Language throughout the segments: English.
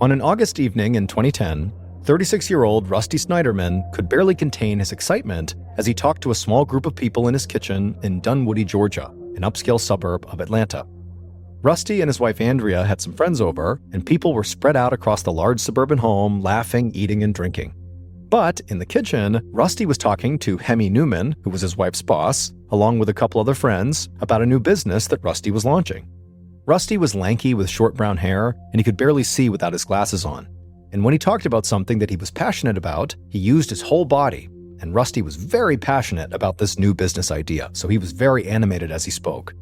On an August evening in 2010, 36-year-old Rusty Snyderman could barely contain his excitement as he talked to a small group of people in his kitchen in Dunwoody, Georgia, an upscale suburb of Atlanta. Rusty and his wife Andrea had some friends over, and people were spread out across the large suburban home, laughing, eating, and drinking. But in the kitchen, Rusty was talking to Hemi Newman, who was his wife's boss, along with a couple other friends, about a new business that Rusty was launching. Rusty was lanky with short brown hair, and he could barely see without his glasses on. And when he talked about something that he was passionate about, he used his whole body, and Rusty was very passionate about this new business idea, so he was very animated as he spoke.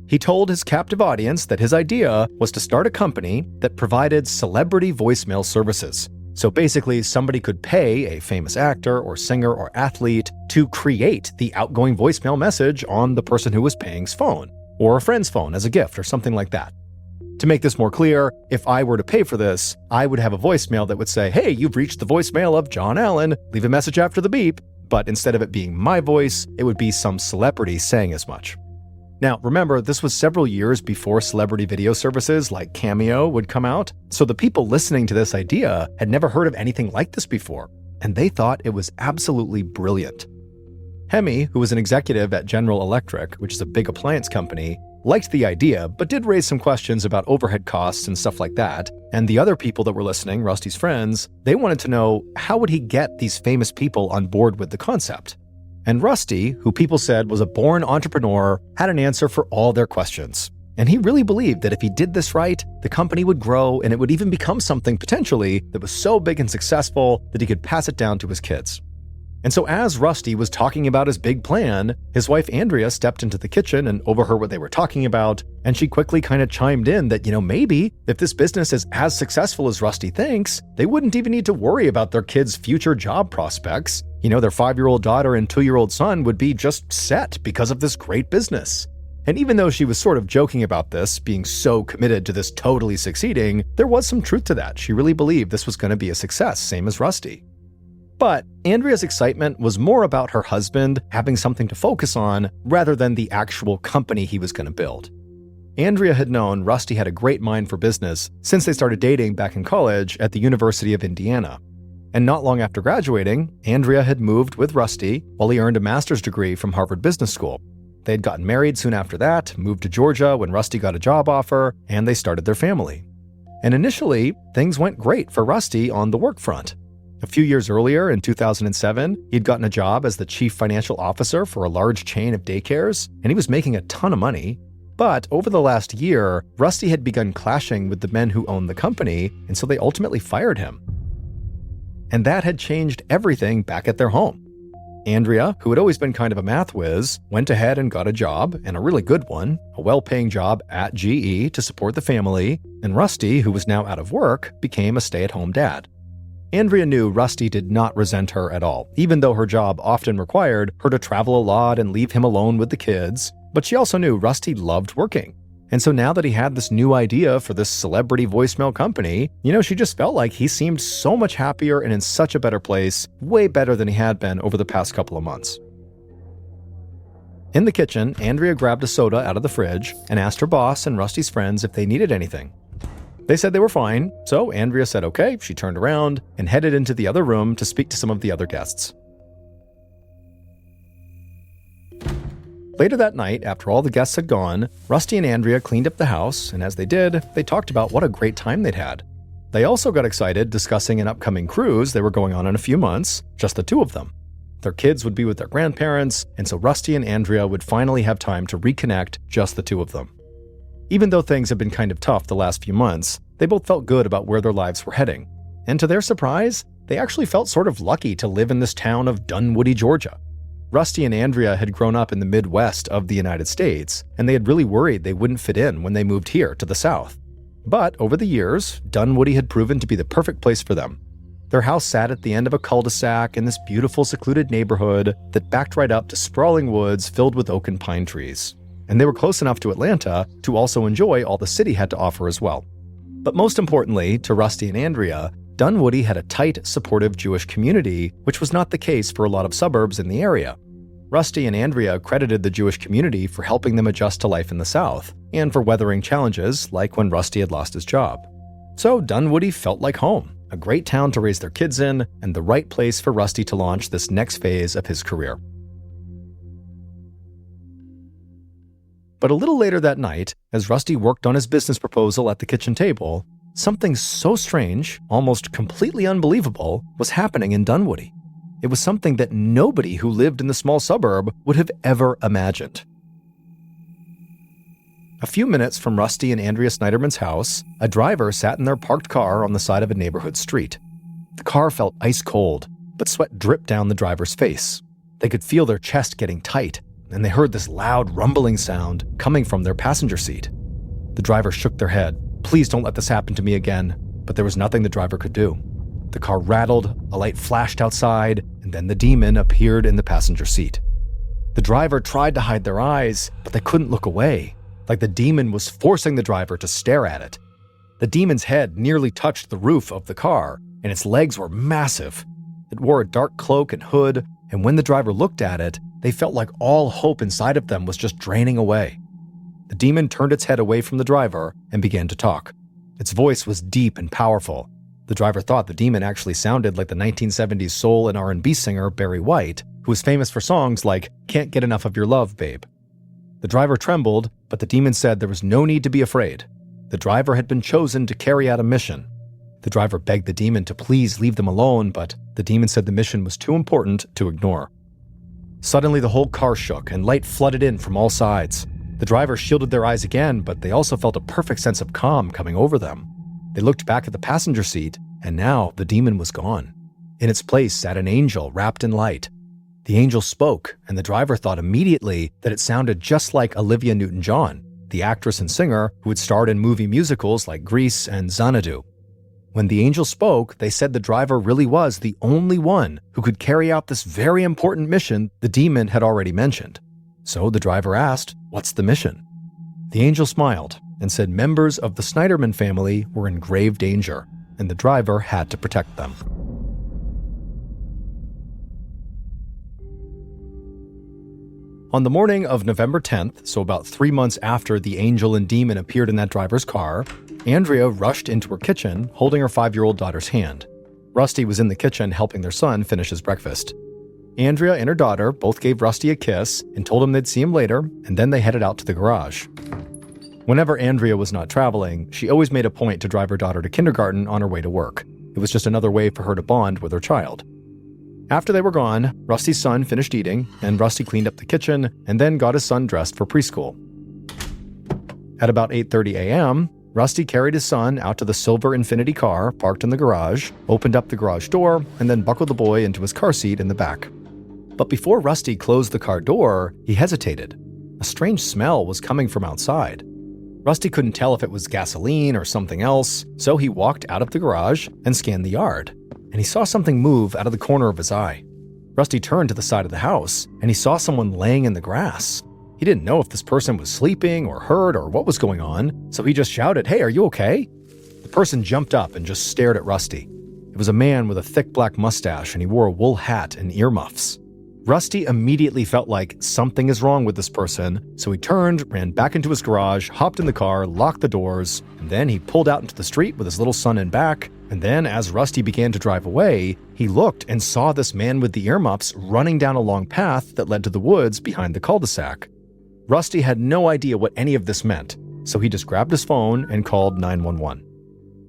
He told his captive audience that his idea was to start a company that provided celebrity voicemail services. So basically, somebody could pay a famous actor or singer or athlete to create the outgoing voicemail message on the person who was paying's phone, or a friend's phone as a gift or something like that. To make this more clear, if I were to pay for this, I would have a voicemail that would say, "Hey, you've reached the voicemail of John Allen, leave a message after the beep," but instead of it being my voice, it would be some celebrity saying as much. Now, remember, this was several years before celebrity video services like Cameo would come out, so the people listening to this idea had never heard of anything like this before, and they thought it was absolutely brilliant. Hemi, who was an executive at General Electric, which is a big appliance company, liked the idea, but did raise some questions about overhead costs and stuff like that, and the other people that were listening, Rusty's friends, they wanted to know how would he get these famous people on board with the concept. And Rusty, who people said was a born entrepreneur, had an answer for all their questions. And he really believed that if he did this right, the company would grow and it would even become something potentially that was so big and successful that he could pass it down to his kids. And so as Rusty was talking about his big plan, his wife Andrea stepped into the kitchen and overheard what they were talking about, and she quickly kind of chimed in that, maybe if this business is as successful as Rusty thinks, they wouldn't even need to worry about their kids' future job prospects. Their 5-year-old daughter and 2-year-old son would be just set because of this great business. And even though she was sort of joking about this, being so committed to this totally succeeding, there was some truth to that. She really believed this was going to be a success, same as Rusty. But Andrea's excitement was more about her husband having something to focus on rather than the actual company he was going to build. Andrea had known Rusty had a great mind for business since they started dating back in college at the University of Indiana. And not long after graduating, Andrea had moved with Rusty while he earned a master's degree from Harvard Business School. They had gotten married soon after that, moved to Georgia when Rusty got a job offer, and they started their family. And initially, things went great for Rusty on the work front. A few years earlier, in 2007, he'd gotten a job as the chief financial officer for a large chain of daycares, and he was making a ton of money. But over the last year, Rusty had begun clashing with the men who owned the company, and so they ultimately fired him. And that had changed everything back at their home. Andrea, who had always been kind of a math whiz, went ahead and got a job, and a really good one, a well-paying job at GE to support the family, and Rusty, who was now out of work, became a stay-at-home dad. Andrea knew Rusty did not resent her at all, even though her job often required her to travel a lot and leave him alone with the kids, but she also knew Rusty loved working. And so now that he had this new idea for this celebrity voicemail company, she just felt like he seemed so much happier and in such a better place, way better than he had been over the past couple of months. In the kitchen, Andrea grabbed a soda out of the fridge and asked her boss and Rusty's friends if they needed anything. They said they were fine, so Andrea said okay. She turned around and headed into the other room to speak to some of the other guests. Later that night, after all the guests had gone, Rusty and Andrea cleaned up the house, and as they did, they talked about what a great time they'd had. They also got excited discussing an upcoming cruise they were going on in a few months, just the two of them. Their kids would be with their grandparents, and so Rusty and Andrea would finally have time to reconnect, just the two of them. Even though things had been kind of tough the last few months, they both felt good about where their lives were heading. And to their surprise, they actually felt sort of lucky to live in this town of Dunwoody, Georgia. Rusty and Andrea had grown up in the Midwest of the United States, and they had really worried they wouldn't fit in when they moved here to the South. But over the years, Dunwoody had proven to be the perfect place for them. Their house sat at the end of a cul-de-sac in this beautiful secluded neighborhood that backed right up to sprawling woods filled with oak and pine trees. And they were close enough to Atlanta to also enjoy all the city had to offer as well. But most importantly, to Rusty and Andrea, Dunwoody had a tight, supportive Jewish community, which was not the case for a lot of suburbs in the area. Rusty and Andrea credited the Jewish community for helping them adjust to life in the South, and for weathering challenges like when Rusty had lost his job. So Dunwoody felt like home, a great town to raise their kids in, and the right place for Rusty to launch this next phase of his career. But a little later that night, as Rusty worked on his business proposal at the kitchen table, something so strange, almost completely unbelievable, was happening in Dunwoody. It was something that nobody who lived in the small suburb would have ever imagined. A few minutes from Rusty and Andrea Snyderman's house, a driver sat in their parked car on the side of a neighborhood street. The car felt ice cold, but sweat dripped down the driver's face. They could feel their chest getting tight, and they heard this loud rumbling sound coming from their passenger seat. The driver shook their head. "Please don't let this happen to me again," but there was nothing the driver could do. The car rattled, a light flashed outside, and then the demon appeared in the passenger seat. The driver tried to hide their eyes, but they couldn't look away, like the demon was forcing the driver to stare at it. The demon's head nearly touched the roof of the car, and its legs were massive. It wore a dark cloak and hood, and when the driver looked at it, they felt like all hope inside of them was just draining away. The demon turned its head away from the driver and began to talk. Its voice was deep and powerful. The driver thought the demon actually sounded like the 1970s soul and R&B singer Barry White, who was famous for songs like "Can't Get Enough of Your Love, Babe." The driver trembled, but the demon said there was no need to be afraid. The driver had been chosen to carry out a mission. The driver begged the demon to please leave them alone, but the demon said the mission was too important to ignore. Suddenly, the whole car shook and light flooded in from all sides. The driver shielded their eyes again, but they also felt a perfect sense of calm coming over them. They looked back at the passenger seat, and now the demon was gone. In its place sat an angel wrapped in light. The angel spoke, and the driver thought immediately that it sounded just like Olivia Newton-John, the actress and singer who had starred in movie musicals like Grease and Xanadu. When the angel spoke, they said the driver really was the only one who could carry out this very important mission the demon had already mentioned. So the driver asked, "What's the mission?" The angel smiled and said members of the Snyderman family were in grave danger, and the driver had to protect them. On the morning of November 10th, so about 3 months after the angel and demon appeared in that driver's car, Andrea rushed into her kitchen, holding her 5-year-old daughter's hand. Rusty was in the kitchen helping their son finish his breakfast. Andrea and her daughter both gave Rusty a kiss and told him they'd see him later, and then they headed out to the garage. Whenever Andrea was not traveling, she always made a point to drive her daughter to kindergarten on her way to work. It was just another way for her to bond with her child. After they were gone, Rusty's son finished eating, and Rusty cleaned up the kitchen and then got his son dressed for preschool. At about 8:30 a.m., Rusty carried his son out to the silver Infiniti car parked in the garage, opened up the garage door, and then buckled the boy into his car seat in the back. But before Rusty closed the car door, he hesitated. A strange smell was coming from outside. Rusty couldn't tell if it was gasoline or something else, so he walked out of the garage and scanned the yard, and he saw something move out of the corner of his eye. Rusty turned to the side of the house, and he saw someone laying in the grass. He didn't know if this person was sleeping or hurt or what was going on, so he just shouted, "Hey, are you okay?" The person jumped up and just stared at Rusty. It was a man with a thick black mustache, and he wore a wool hat and earmuffs. Rusty immediately felt like something is wrong with this person, so he turned, ran back into his garage, hopped in the car, locked the doors, and then he pulled out into the street with his little son in back. And then, as Rusty began to drive away, he looked and saw this man with the earmuffs running down a long path that led to the woods behind the cul-de-sac. Rusty had no idea what any of this meant, so he just grabbed his phone and called 911.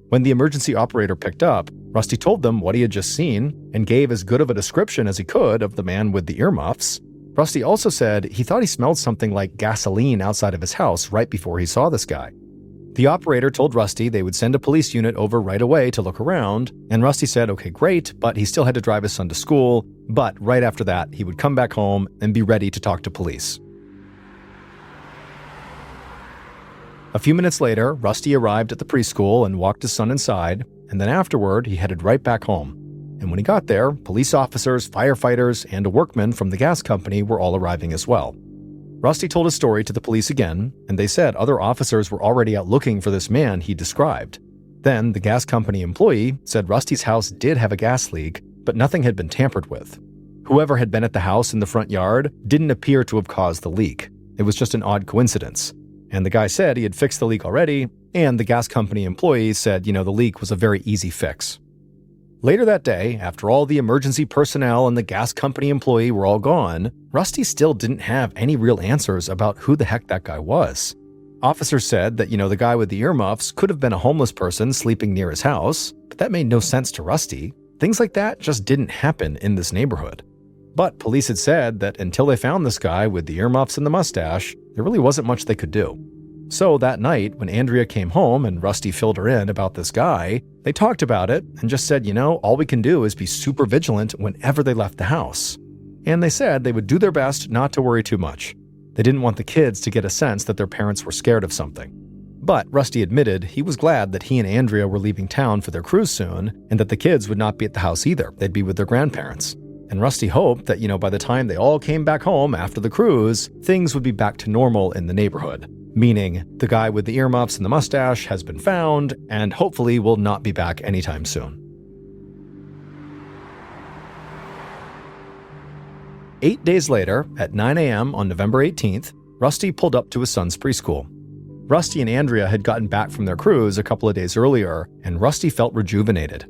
When the emergency operator picked up, Rusty told them what he had just seen and gave as good of a description as he could of the man with the earmuffs. Rusty also said he thought he smelled something like gasoline outside of his house right before he saw this guy. The operator told Rusty they would send a police unit over right away to look around, and Rusty said, okay, great, but he still had to drive his son to school, but right after that, he would come back home and be ready to talk to police. A few minutes later, Rusty arrived at the preschool and walked his son inside, and then afterward, he headed right back home. And when he got there, police officers, firefighters, and a workman from the gas company were all arriving as well. Rusty told his story to the police again, and they said other officers were already out looking for this man he described. Then, the gas company employee said Rusty's house did have a gas leak, but nothing had been tampered with. Whoever had been at the house in the front yard didn't appear to have caused the leak. It was just an odd coincidence. And the guy said he had fixed the leak already, and the gas company employees said, the leak was a very easy fix. Later that day, after all the emergency personnel and the gas company employee were all gone, Rusty still didn't have any real answers about who the heck that guy was. Officers said that, the guy with the earmuffs could have been a homeless person sleeping near his house, but that made no sense to Rusty. Things like that just didn't happen in this neighborhood. But police had said that until they found this guy with the earmuffs and the mustache, there really wasn't much they could do. So that night, when Andrea came home and Rusty filled her in about this guy, they talked about it and just said, all we can do is be super vigilant whenever they left the house. And they said they would do their best not to worry too much. They didn't want the kids to get a sense that their parents were scared of something. But Rusty admitted he was glad that he and Andrea were leaving town for their cruise soon, and that the kids would not be at the house either. They'd be with their grandparents. And Rusty hoped that, by the time they all came back home after the cruise, things would be back to normal in the neighborhood. Meaning, the guy with the earmuffs and the mustache has been found, and hopefully will not be back anytime soon. 8 days later, at 9 a.m. on November 18th, Rusty pulled up to his son's preschool. Rusty and Andrea had gotten back from their cruise a couple of days earlier, and Rusty felt rejuvenated.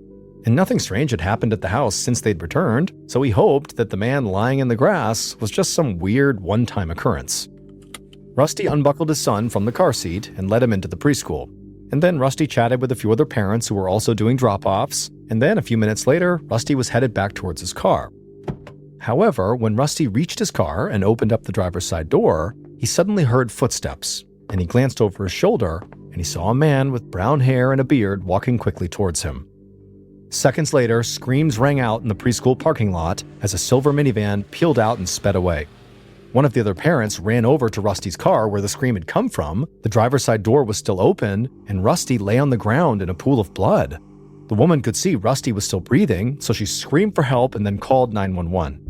And nothing strange had happened at the house since they'd returned, so he hoped that the man lying in the grass was just some weird one-time occurrence. Rusty unbuckled his son from the car seat and led him into the preschool. And then Rusty chatted with a few other parents who were also doing drop-offs, and then a few minutes later, Rusty was headed back towards his car. However, when Rusty reached his car and opened up the driver's side door, he suddenly heard footsteps, and he glanced over his shoulder, and he saw a man with brown hair and a beard walking quickly towards him. Seconds later, screams rang out in the preschool parking lot as a silver minivan peeled out and sped away. One of the other parents ran over to Rusty's car where the scream had come from. The driver's side door was still open, and Rusty lay on the ground in a pool of blood. The woman could see Rusty was still breathing, so she screamed for help and then called 911.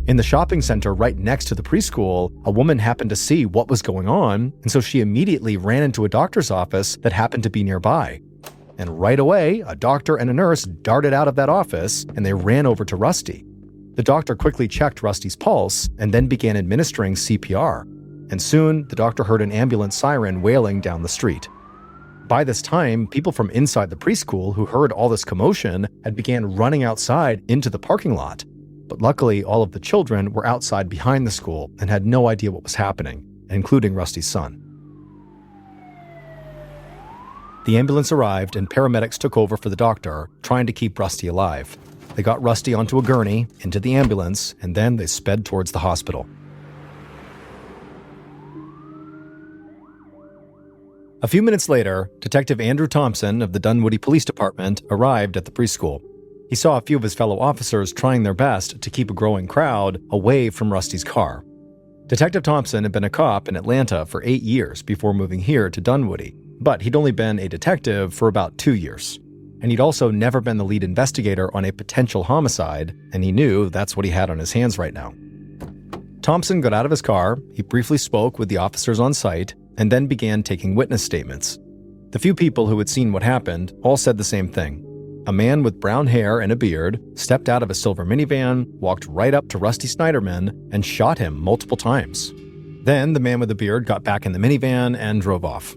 In the shopping center right next to the preschool, a woman happened to see what was going on, and so she immediately ran into a doctor's office that happened to be nearby. And right away, a doctor and a nurse darted out of that office, and they ran over to Rusty. The doctor quickly checked Rusty's pulse and then began administering CPR. And soon, the doctor heard an ambulance siren wailing down the street. By this time, people from inside the preschool who heard all this commotion had began running outside into the parking lot. But luckily, all of the children were outside behind the school and had no idea what was happening, including Rusty's son. The ambulance arrived and paramedics took over for the doctor, trying to keep Rusty alive. They got Rusty onto a gurney, into the ambulance, and then they sped towards the hospital. A few minutes later, Detective Andrew Thompson of the Dunwoody Police Department arrived at the preschool. He saw a few of his fellow officers trying their best to keep a growing crowd away from Rusty's car. Detective Thompson had been a cop in Atlanta for 8 years before moving here to Dunwoody, but he'd only been a detective for about 2 years. And he'd also never been the lead investigator on a potential homicide, and he knew that's what he had on his hands right now. Thompson got out of his car, he briefly spoke with the officers on site, and then began taking witness statements. The few people who had seen what happened all said the same thing. A man with brown hair and a beard stepped out of a silver minivan, walked right up to Rusty Snyderman, and shot him multiple times. Then the man with the beard got back in the minivan and drove off.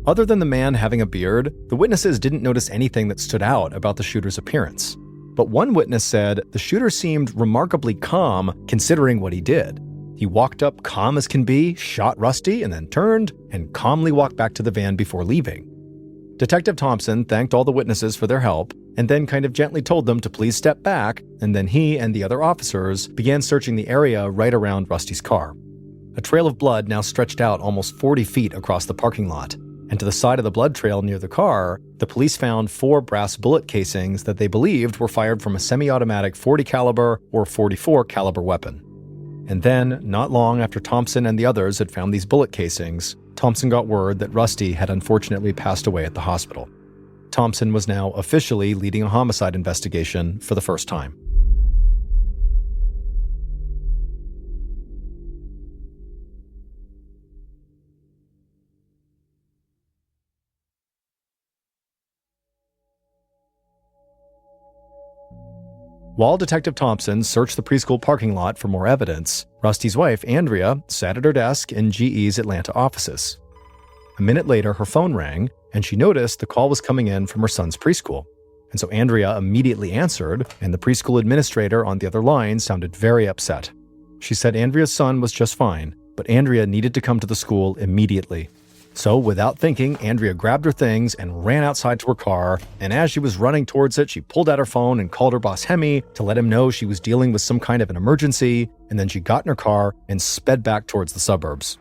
Other than the man having a beard, the witnesses didn't notice anything that stood out about the shooter's appearance. But one witness said the shooter seemed remarkably calm considering what he did. He walked up calm as can be, shot Rusty, and then turned and calmly walked back to the van before leaving. Detective Thompson thanked all the witnesses for their help and then kind of gently told them to please step back, and then he and the other officers began searching the area right around Rusty's car. A trail of blood now stretched out almost 40 feet across the parking lot. And to the side of the blood trail near the car, the police found 4 brass bullet casings that they believed were fired from a semi-automatic .40 caliber or .44 caliber weapon. And then, not long after Thompson and the others had found these bullet casings, Thompson got word that Rusty had unfortunately passed away at the hospital. Thompson was now officially leading a homicide investigation for the first time. While Detective Thompson searched the preschool parking lot for more evidence, Rusty's wife, Andrea, sat at her desk in GE's Atlanta offices. A minute later, her phone rang, and she noticed the call was coming in from her son's preschool. And so Andrea immediately answered, and the preschool administrator on the other line sounded very upset. She said Andrea's son was just fine, but Andrea needed to come to the school immediately. So without thinking, Andrea grabbed her things and ran outside to her car, and as she was running towards it, she pulled out her phone and called her boss Hemi to let him know she was dealing with some kind of an emergency, and then she got in her car and sped back towards the suburbs.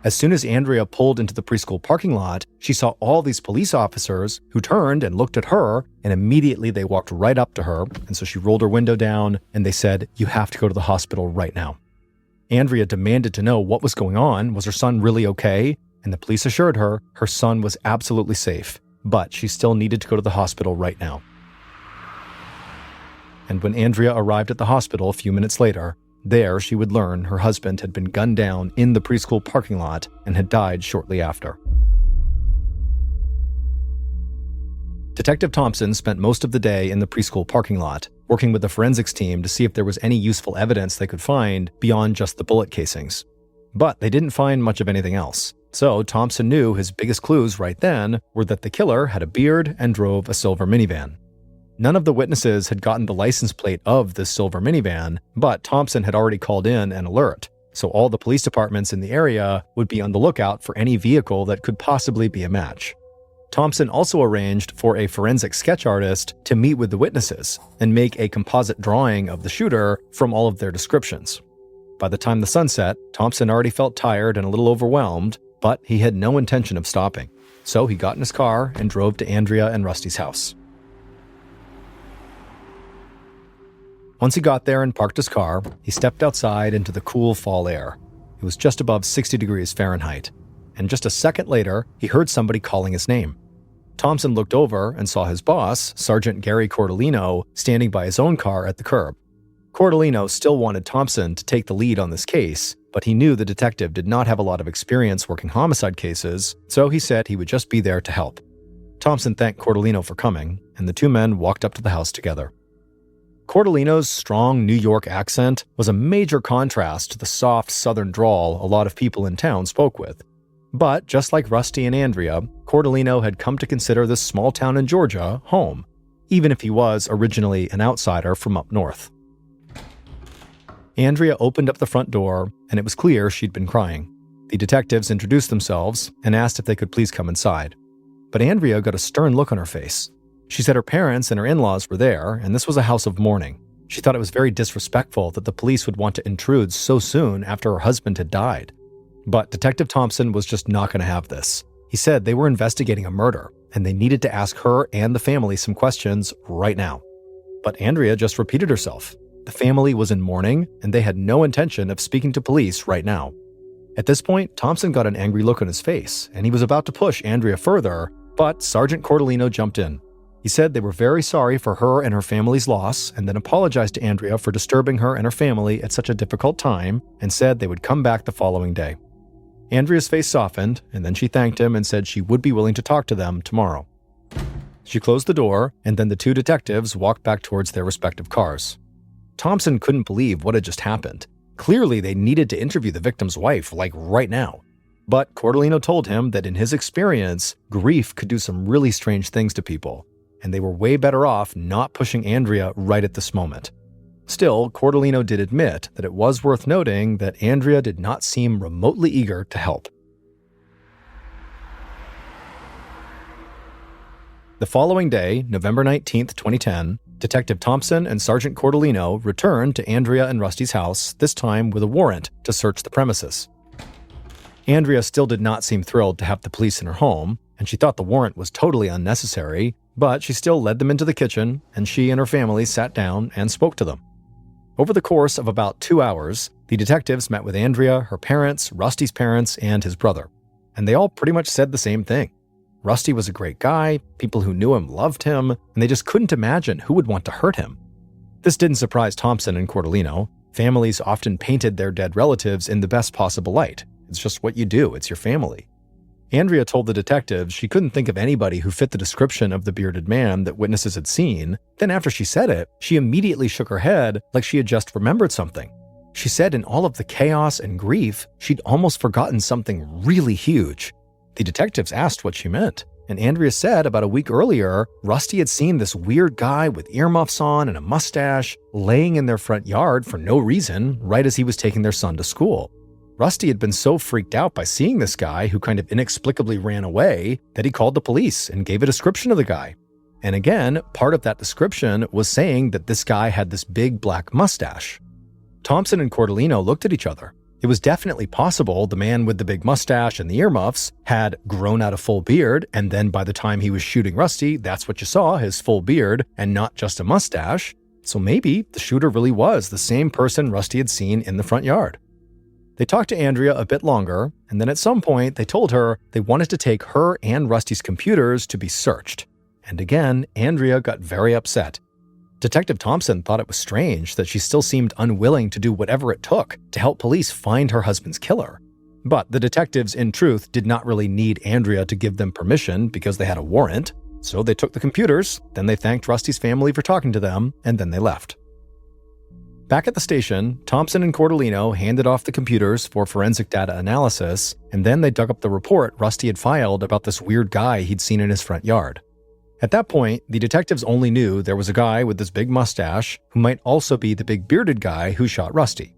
As soon as Andrea pulled into the preschool parking lot, she saw all these police officers who turned and looked at her, and immediately they walked right up to her, and so she rolled her window down, and they said, "You have to go to the hospital right now." Andrea demanded to know what was going on. Was her son really okay? And the police assured her her son was absolutely safe, but she still needed to go to the hospital right now. And when Andrea arrived at the hospital a few minutes later, there she would learn her husband had been gunned down in the preschool parking lot and had died shortly after. Detective Thompson spent most of the day in the preschool parking lot, working with the forensics team to see if there was any useful evidence they could find beyond just the bullet casings. But they didn't find much of anything else. So Thompson knew his biggest clues right then were that the killer had a beard and drove a silver minivan. None of the witnesses had gotten the license plate of this silver minivan, but Thompson had already called in an alert, so all the police departments in the area would be on the lookout for any vehicle that could possibly be a match. Thompson also arranged for a forensic sketch artist to meet with the witnesses and make a composite drawing of the shooter from all of their descriptions. By the time the sun set, Thompson already felt tired and a little overwhelmed, but he had no intention of stopping. So he got in his car and drove to Andrea and Rusty's house. Once he got there and parked his car, he stepped outside into the cool fall air. It was just above 60 degrees Fahrenheit. And just a second later, he heard somebody calling his name. Thompson looked over and saw his boss, Sergeant Gary Cordellino, standing by his own car at the curb. Cordellino still wanted Thompson to take the lead on this case, but he knew the detective did not have a lot of experience working homicide cases, so he said he would just be there to help. Thompson thanked Cordellino for coming, and the two men walked up to the house together. Cordellino's strong New York accent was a major contrast to the soft southern drawl a lot of people in town spoke with. But just like Rusty and Andrea, Cordellino had come to consider this small town in Georgia home, even if he was originally an outsider from up north. Andrea opened up the front door, and it was clear she'd been crying. The detectives introduced themselves and asked if they could please come inside. But Andrea got a stern look on her face. She said her parents and her in-laws were there, and this was a house of mourning. She thought it was very disrespectful that the police would want to intrude so soon after her husband had died. But Detective Thompson was just not going to have this. He said they were investigating a murder, and they needed to ask her and the family some questions right now. But Andrea just repeated herself. The family was in mourning, and they had no intention of speaking to police right now. At this point, Thompson got an angry look on his face, and he was about to push Andrea further, but Sergeant Cordellino jumped in. He said they were very sorry for her and her family's loss, and then apologized to Andrea for disturbing her and her family at such a difficult time, and said they would come back the following day. Andrea's face softened, and then she thanked him and said she would be willing to talk to them tomorrow. She closed the door, and then the two detectives walked back towards their respective cars. Thompson couldn't believe what had just happened. Clearly, they needed to interview the victim's wife, like right now. But Cordellino told him that in his experience, grief could do some really strange things to people, and they were way better off not pushing Andrea right at this moment. Still, Cordellino did admit that it was worth noting that Andrea did not seem remotely eager to help. The following day, November 19th, 2010, Detective Thompson and Sergeant Cordellino returned to Andrea and Rusty's house, this time with a warrant to search the premises. Andrea still did not seem thrilled to have the police in her home, and she thought the warrant was totally unnecessary, but she still led them into the kitchen, and she and her family sat down and spoke to them. Over the course of about 2 hours, the detectives met with Andrea, her parents, Rusty's parents, and his brother. And they all pretty much said the same thing. Rusty was a great guy, people who knew him loved him, and they just couldn't imagine who would want to hurt him. This didn't surprise Thompson and Cordellino. Families often painted their dead relatives in the best possible light. It's just what you do, it's your family. Andrea told the detectives she couldn't think of anybody who fit the description of the bearded man that witnesses had seen. Then after she said it, she immediately shook her head like she had just remembered something. She said in all of the chaos and grief, she'd almost forgotten something really huge. The detectives asked what she meant, and Andrea said about a week earlier, Rusty had seen this weird guy with earmuffs on and a mustache laying in their front yard for no reason right as he was taking their son to school. Rusty had been so freaked out by seeing this guy who kind of inexplicably ran away that he called the police and gave a description of the guy. And again, part of that description was saying that this guy had this big black mustache. Thompson and Cordellino looked at each other. It was definitely possible the man with the big mustache and the earmuffs had grown out a full beard, and then by the time he was shooting Rusty, that's what you saw, his full beard, and not just a mustache. So maybe the shooter really was the same person Rusty had seen in the front yard. They talked to Andrea a bit longer, and then at some point they told her they wanted to take her and Rusty's computers to be searched. And again, Andrea got very upset. Detective Thompson thought it was strange that she still seemed unwilling to do whatever it took to help police find her husband's killer. But the detectives, in truth, did not really need Andrea to give them permission because they had a warrant. So they took the computers, then they thanked Rusty's family for talking to them, and then they left. Back at the station, Thompson and Cordellino handed off the computers for forensic data analysis, and then they dug up the report Rusty had filed about this weird guy he'd seen in his front yard. At that point, the detectives only knew there was a guy with this big mustache who might also be the big bearded guy who shot Rusty.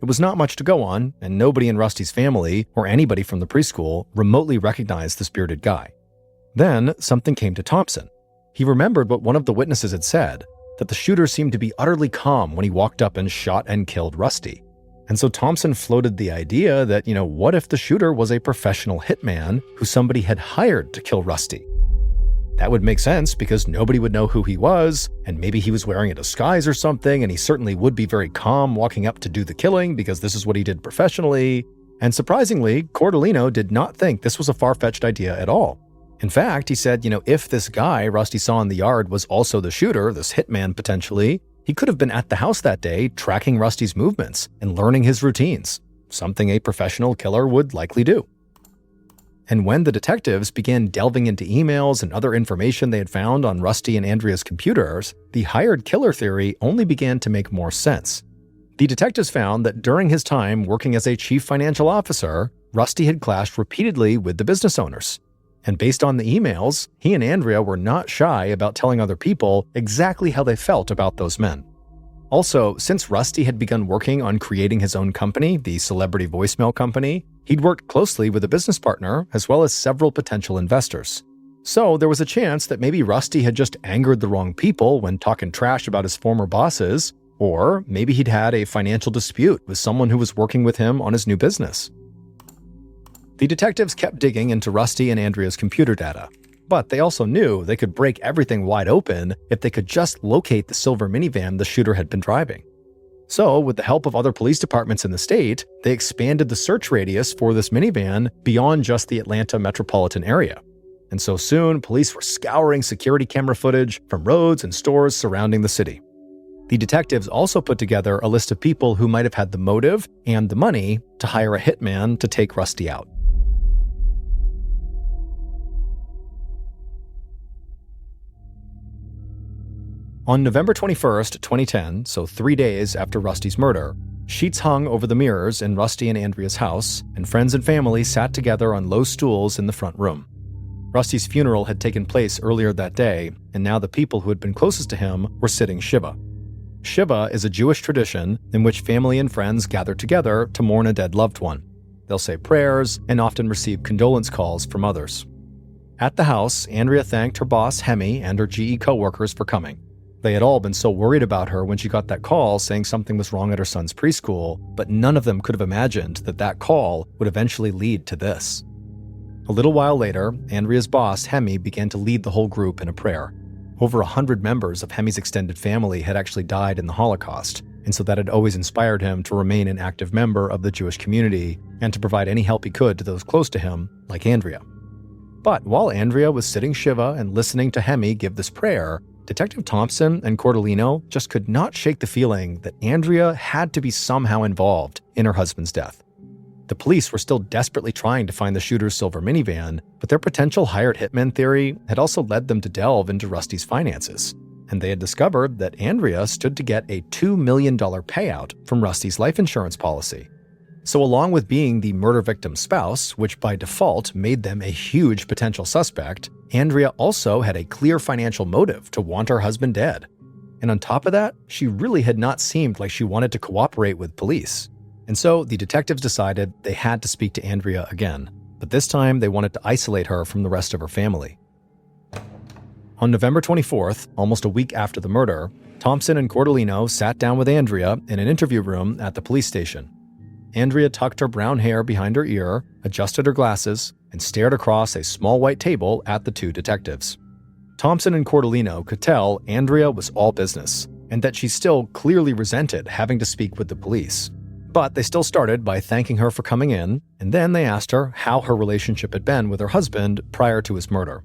It was not much to go on, and nobody in Rusty's family or anybody from the preschool remotely recognized this bearded guy. Then, something came to Thompson. He remembered what one of the witnesses had said, that the shooter seemed to be utterly calm when he walked up and shot and killed Rusty. And so Thompson floated the idea that, what if the shooter was a professional hitman who somebody had hired to kill Rusty? That would make sense because nobody would know who he was, and maybe he was wearing a disguise or something, and he certainly would be very calm walking up to do the killing because this is what he did professionally. And surprisingly, Cordellino did not think this was a far-fetched idea at all. In fact, he said, if this guy Rusty saw in the yard was also the shooter, this hitman potentially, he could have been at the house that day tracking Rusty's movements and learning his routines, something a professional killer would likely do. And when the detectives began delving into emails and other information they had found on Rusty and Andrea's computers, the hired killer theory only began to make more sense. The detectives found that during his time working as a chief financial officer, Rusty had clashed repeatedly with the business owners. And based on the emails, he and Andrea were not shy about telling other people exactly how they felt about those men. Also, since Rusty had begun working on creating his own company, the Celebrity Voicemail Company, he'd worked closely with a business partner as well as several potential investors. So there was a chance that maybe Rusty had just angered the wrong people when talking trash about his former bosses, or maybe he'd had a financial dispute with someone who was working with him on his new business. The detectives kept digging into Rusty and Andrea's computer data, but they also knew they could break everything wide open if they could just locate the silver minivan the shooter had been driving. So, with the help of other police departments in the state, they expanded the search radius for this minivan beyond just the Atlanta metropolitan area. And so soon, police were scouring security camera footage from roads and stores surrounding the city. The detectives also put together a list of people who might have had the motive and the money to hire a hitman to take Rusty out. On November 21st, 2010, so 3 days after Rusty's murder, sheets hung over the mirrors in Rusty and Andrea's house, and friends and family sat together on low stools in the front room. Rusty's funeral had taken place earlier that day, and now the people who had been closest to him were sitting Shiva. Shiva is a Jewish tradition in which family and friends gather together to mourn a dead loved one. They'll say prayers and often receive condolence calls from others. At the house, Andrea thanked her boss, Hemi, and her GE coworkers for coming. They had all been so worried about her when she got that call saying something was wrong at her son's preschool, but none of them could have imagined that that call would eventually lead to this. A little while later, Andrea's boss, Hemi, began to lead the whole group in a prayer. Over 100 members of Hemi's extended family had actually died in the Holocaust, and so that had always inspired him to remain an active member of the Jewish community and to provide any help he could to those close to him, like Andrea. But while Andrea was sitting Shiva and listening to Hemi give this prayer, Detective Thompson and Cordellino just could not shake the feeling that Andrea had to be somehow involved in her husband's death. The police were still desperately trying to find the shooter's silver minivan, but their potential hired hitman theory had also led them to delve into Rusty's finances. and they had discovered that Andrea stood to get a $2 million payout from Rusty's life insurance policy. So along with being the murder victim's spouse, which by default made them a huge potential suspect, Andrea also had a clear financial motive to want her husband dead. And on top of that, she really had not seemed like she wanted to cooperate with police. And so the detectives decided they had to speak to Andrea again, but this time they wanted to isolate her from the rest of her family. On November 24th, almost a week after the murder, Thompson and Cordellino sat down with Andrea in an interview room at the police station. Andrea tucked her brown hair behind her ear, adjusted her glasses, and stared across a small white table at the two detectives. Thompson and Cordellino could tell Andrea was all business, and that she still clearly resented having to speak with the police. But they still started by thanking her for coming in, and then they asked her how her relationship had been with her husband prior to his murder.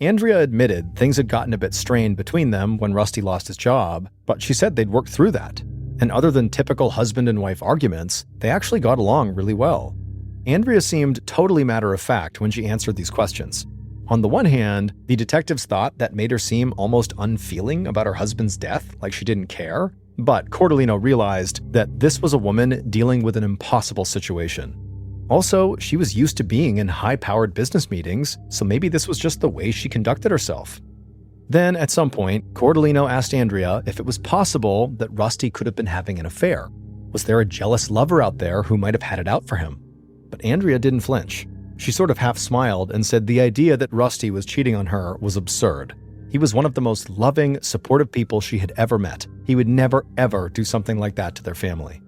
Andrea admitted things had gotten a bit strained between them when Rusty lost his job, but she said they'd worked through that. And other than typical husband and wife arguments, they actually got along really well. Andrea seemed totally matter-of-fact when she answered these questions. On the one hand, the detectives thought that made her seem almost unfeeling about her husband's death, like she didn't care. But Cordellino realized that this was a woman dealing with an impossible situation. Also, she was used to being in high-powered business meetings, so maybe this was just the way she conducted herself. Then, at some point, Cordellino asked Andrea if it was possible that Rusty could have been having an affair. Was there a jealous lover out there who might have had it out for him? But Andrea didn't flinch. She sort of half smiled and said the idea that Rusty was cheating on her was absurd. He was one of the most loving, supportive people she had ever met. He would never, ever do something like that to their family.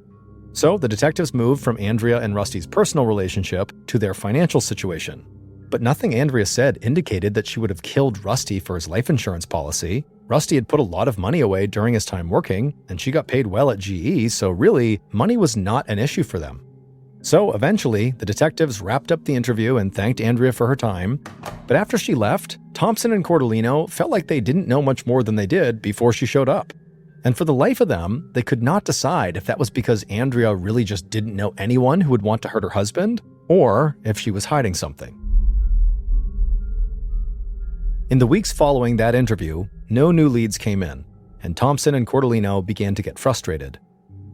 So the detectives moved from Andrea and Rusty's personal relationship to their financial situation. But nothing Andrea said indicated that she would have killed Rusty for his life insurance policy. Rusty had put a lot of money away during his time working, and she got paid well at GE, so really, money was not an issue for them. So eventually, the detectives wrapped up the interview and thanked Andrea for her time. But after she left, Thompson and Cordellino felt like they didn't know much more than they did before she showed up. And for the life of them, they could not decide if that was because Andrea really just didn't know anyone who would want to hurt her husband, or if she was hiding something. In the weeks following that interview, no new leads came in, and Thompson and Cordellino began to get frustrated.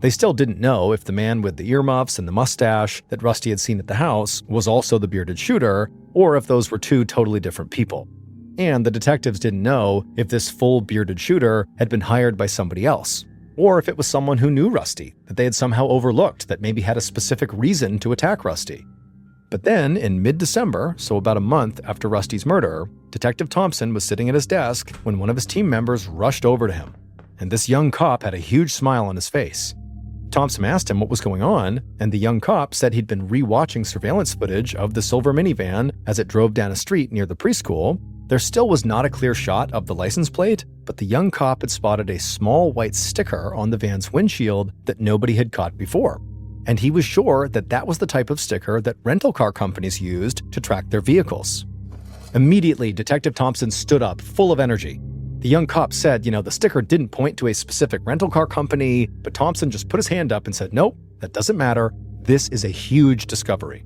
They still didn't know if the man with the earmuffs and the mustache that Rusty had seen at the house was also the bearded shooter, or if those were two totally different people. And the detectives didn't know if this full bearded shooter had been hired by somebody else, or if it was someone who knew Rusty, that they had somehow overlooked, that maybe had a specific reason to attack Rusty. But then, in mid-December, so about a month after Rusty's murder, Detective Thompson was sitting at his desk when one of his team members rushed over to him. And this young cop had a huge smile on his face. Thompson asked him what was going on, and the young cop said he'd been re-watching surveillance footage of the silver minivan as it drove down a street near the preschool. There still was not a clear shot of the license plate, but the young cop had spotted a small white sticker on the van's windshield that nobody had caught before. And he was sure that that was the type of sticker that rental car companies used to track their vehicles. Immediately, Detective Thompson stood up, full of energy. The young cop said, the sticker didn't point to a specific rental car company, but Thompson just put his hand up and said, nope, that doesn't matter. This is a huge discovery.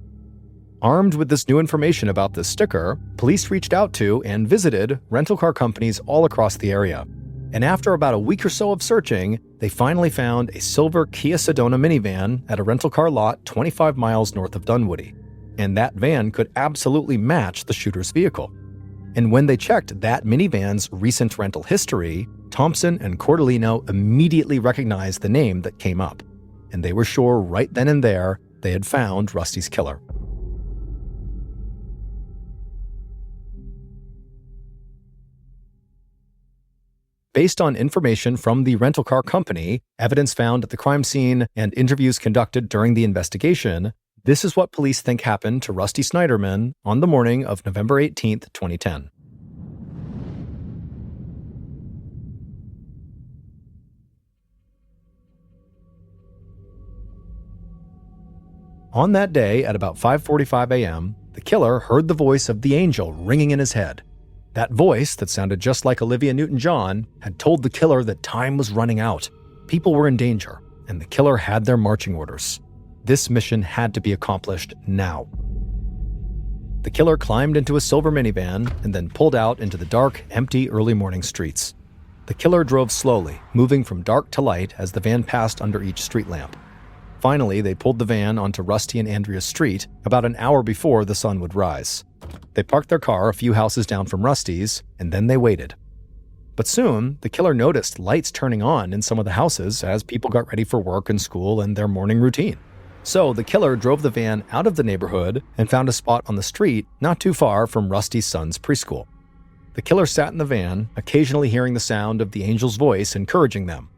Armed with this new information about this sticker, police reached out to and visited rental car companies all across the area. And after about a week or so of searching, they finally found a silver Kia Sedona minivan at a rental car lot 25 miles north of Dunwoody. And that van could absolutely match the shooter's vehicle. And when they checked that minivan's recent rental history, Thompson and Cordellino immediately recognized the name that came up. And they were sure right then and there they had found Rusty's killer. Based on information from the rental car company, evidence found at the crime scene, and interviews conducted during the investigation, this is what police think happened to Rusty Snyderman on the morning of November 18, 2010. On that day at about 5:45 a.m., the killer heard the voice of the angel ringing in his head. That voice, that sounded just like Olivia Newton-John, had told the killer that time was running out. People were in danger, and the killer had their marching orders. This mission had to be accomplished now. The killer climbed into a silver minivan and then pulled out into the dark, empty early morning streets. The killer drove slowly, moving from dark to light as the van passed under each street lamp. Finally, they pulled the van onto Rusty and Andrea's street about an hour before the sun would rise. They parked their car a few houses down from Rusty's, and then they waited. But soon, the killer noticed lights turning on in some of the houses as people got ready for work and school and their morning routine. So the killer drove the van out of the neighborhood and found a spot on the street not too far from Rusty's son's preschool. The killer sat in the van, occasionally hearing the sound of the angel's voice encouraging them.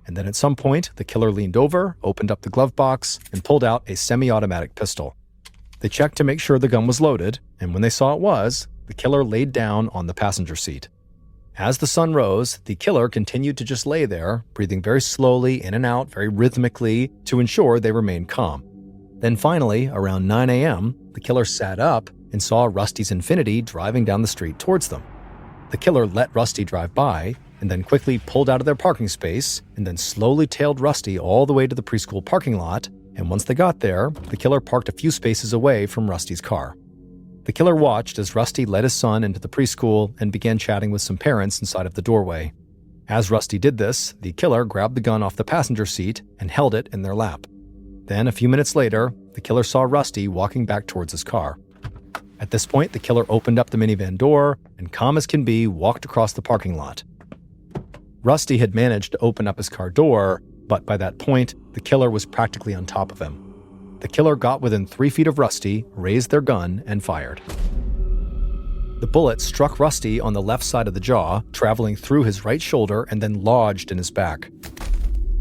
And then at some point, the killer leaned over, opened up the glove box, and pulled out a semi-automatic pistol. They checked to make sure the gun was loaded, and when they saw it was, the killer laid down on the passenger seat. As the sun rose, the killer continued to just lay there, breathing very slowly in and out, very rhythmically, to ensure they remained calm. Then finally, around 9 a.m., the killer sat up and saw Rusty's Infiniti driving down the street towards them. The killer let Rusty drive by, and then quickly pulled out of their parking space, and then slowly tailed Rusty all the way to the preschool parking lot, and once they got there, the killer parked a few spaces away from Rusty's car. The killer watched as Rusty led his son into the preschool and began chatting with some parents inside of the doorway. As Rusty did this, the killer grabbed the gun off the passenger seat and held it in their lap. Then, a few minutes later, the killer saw Rusty walking back towards his car. At this point, the killer opened up the minivan door and, calm as can be, walked across the parking lot. Rusty had managed to open up his car door, but by that point, the killer was practically on top of him. The killer got within 3 feet of Rusty, raised their gun, and fired. The bullet struck Rusty on the left side of the jaw, traveling through his right shoulder and then lodged in his back.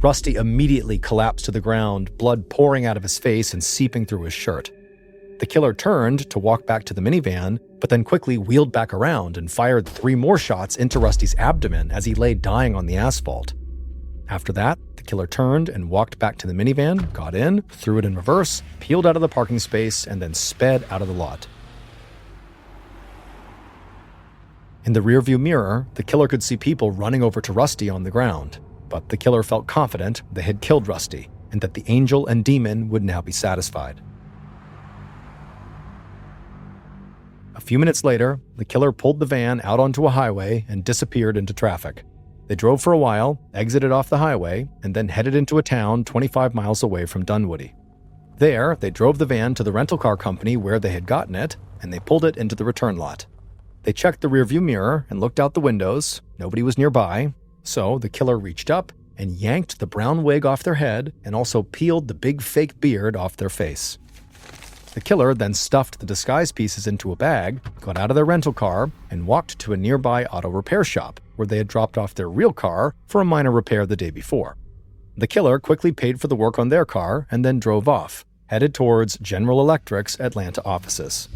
Rusty immediately collapsed to the ground, blood pouring out of his face and seeping through his shirt. The killer turned to walk back to the minivan, but then quickly wheeled back around and fired 3 more shots into Rusty's abdomen as he lay dying on the asphalt. After that, the killer turned and walked back to the minivan, got in, threw it in reverse, peeled out of the parking space, and then sped out of the lot. In the rearview mirror, the killer could see people running over to Rusty on the ground, but the killer felt confident they had killed Rusty and that the angel and demon would now be satisfied. A few minutes later, the killer pulled the van out onto a highway and disappeared into traffic. They drove for a while, exited off the highway, and then headed into a town 25 miles away from Dunwoody. There, they drove the van to the rental car company where they had gotten it, and they pulled it into the return lot. They checked the rearview mirror and looked out the windows. Nobody was nearby, so the killer reached up and yanked the brown wig off their head and also peeled the big fake beard off their face. The killer then stuffed the disguise pieces into a bag, got out of their rental car, and walked to a nearby auto repair shop where they had dropped off their real car for a minor repair the day before. The killer quickly paid for the work on their car and then drove off, headed towards General Electric's Atlanta offices.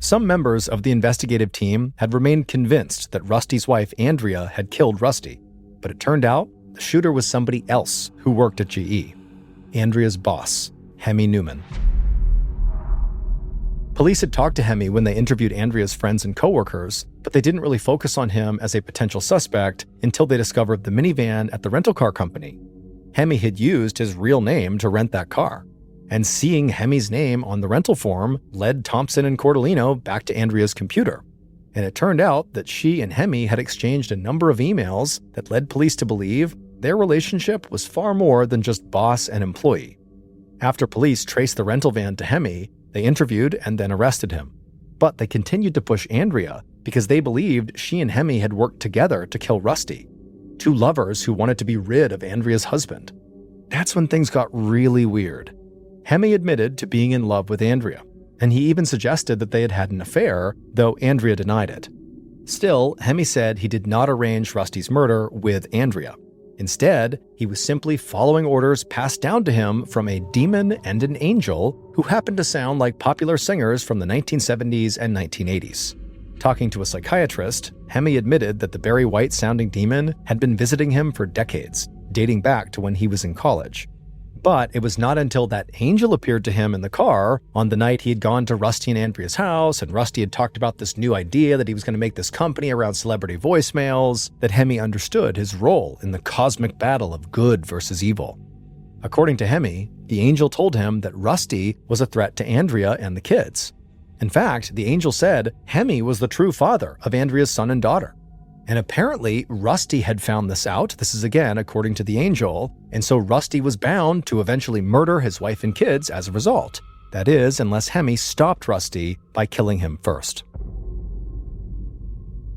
Some members of the investigative team had remained convinced that Rusty's wife Andrea had killed Rusty, but it turned out the shooter was somebody else who worked at GE. Andrea's boss, Hemi Newman. Police had talked to Hemi when they interviewed Andrea's friends and coworkers, but they didn't really focus on him as a potential suspect until they discovered the minivan at the rental car company. Hemi had used his real name to rent that car, and seeing Hemi's name on the rental form led Thompson and Cordellino back to Andrea's computer. And it turned out that she and Hemi had exchanged a number of emails that led police to believe their relationship was far more than just boss and employee. After police traced the rental van to Hemi, they interviewed and then arrested him. But they continued to push Andrea because they believed she and Hemi had worked together to kill Rusty, 2 lovers who wanted to be rid of Andrea's husband. That's when things got really weird. Hemi admitted to being in love with Andrea, and he even suggested that they had had an affair, though Andrea denied it. Still, Hemi said he did not arrange Rusty's murder with Andrea. Instead, he was simply following orders passed down to him from a demon and an angel who happened to sound like popular singers from the 1970s and 1980s. Talking to a psychiatrist, Hemi admitted that the Barry White-sounding demon had been visiting him for decades, dating back to when he was in college. But it was not until that angel appeared to him in the car on the night he had gone to Rusty and Andrea's house, and Rusty had talked about this new idea that he was going to make this company around celebrity voicemails, that Hemi understood his role in the cosmic battle of good versus evil. According to Hemi, the angel told him that Rusty was a threat to Andrea and the kids. In fact, the angel said Hemi was the true father of Andrea's son and daughter. And apparently, Rusty had found this out. This is again according to the angel. And so Rusty was bound to eventually murder his wife and kids as a result. That is, unless Hemi stopped Rusty by killing him first.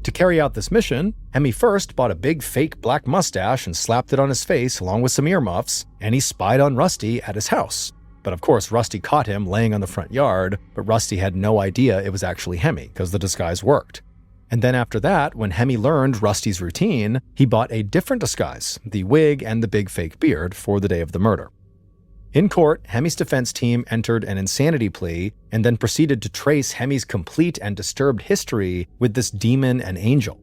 To carry out this mission, Hemi first bought a big fake black mustache and slapped it on his face along with some earmuffs, and he spied on Rusty at his house. But of course, Rusty caught him laying on the front yard, but Rusty had no idea it was actually Hemi because the disguise worked. And then after that, when Hemi learned Rusty's routine, he bought a different disguise, the wig and the big fake beard, for the day of the murder. In court, Hemi's defense team entered an insanity plea and then proceeded to trace Hemi's complete and disturbed history with this demon and angel.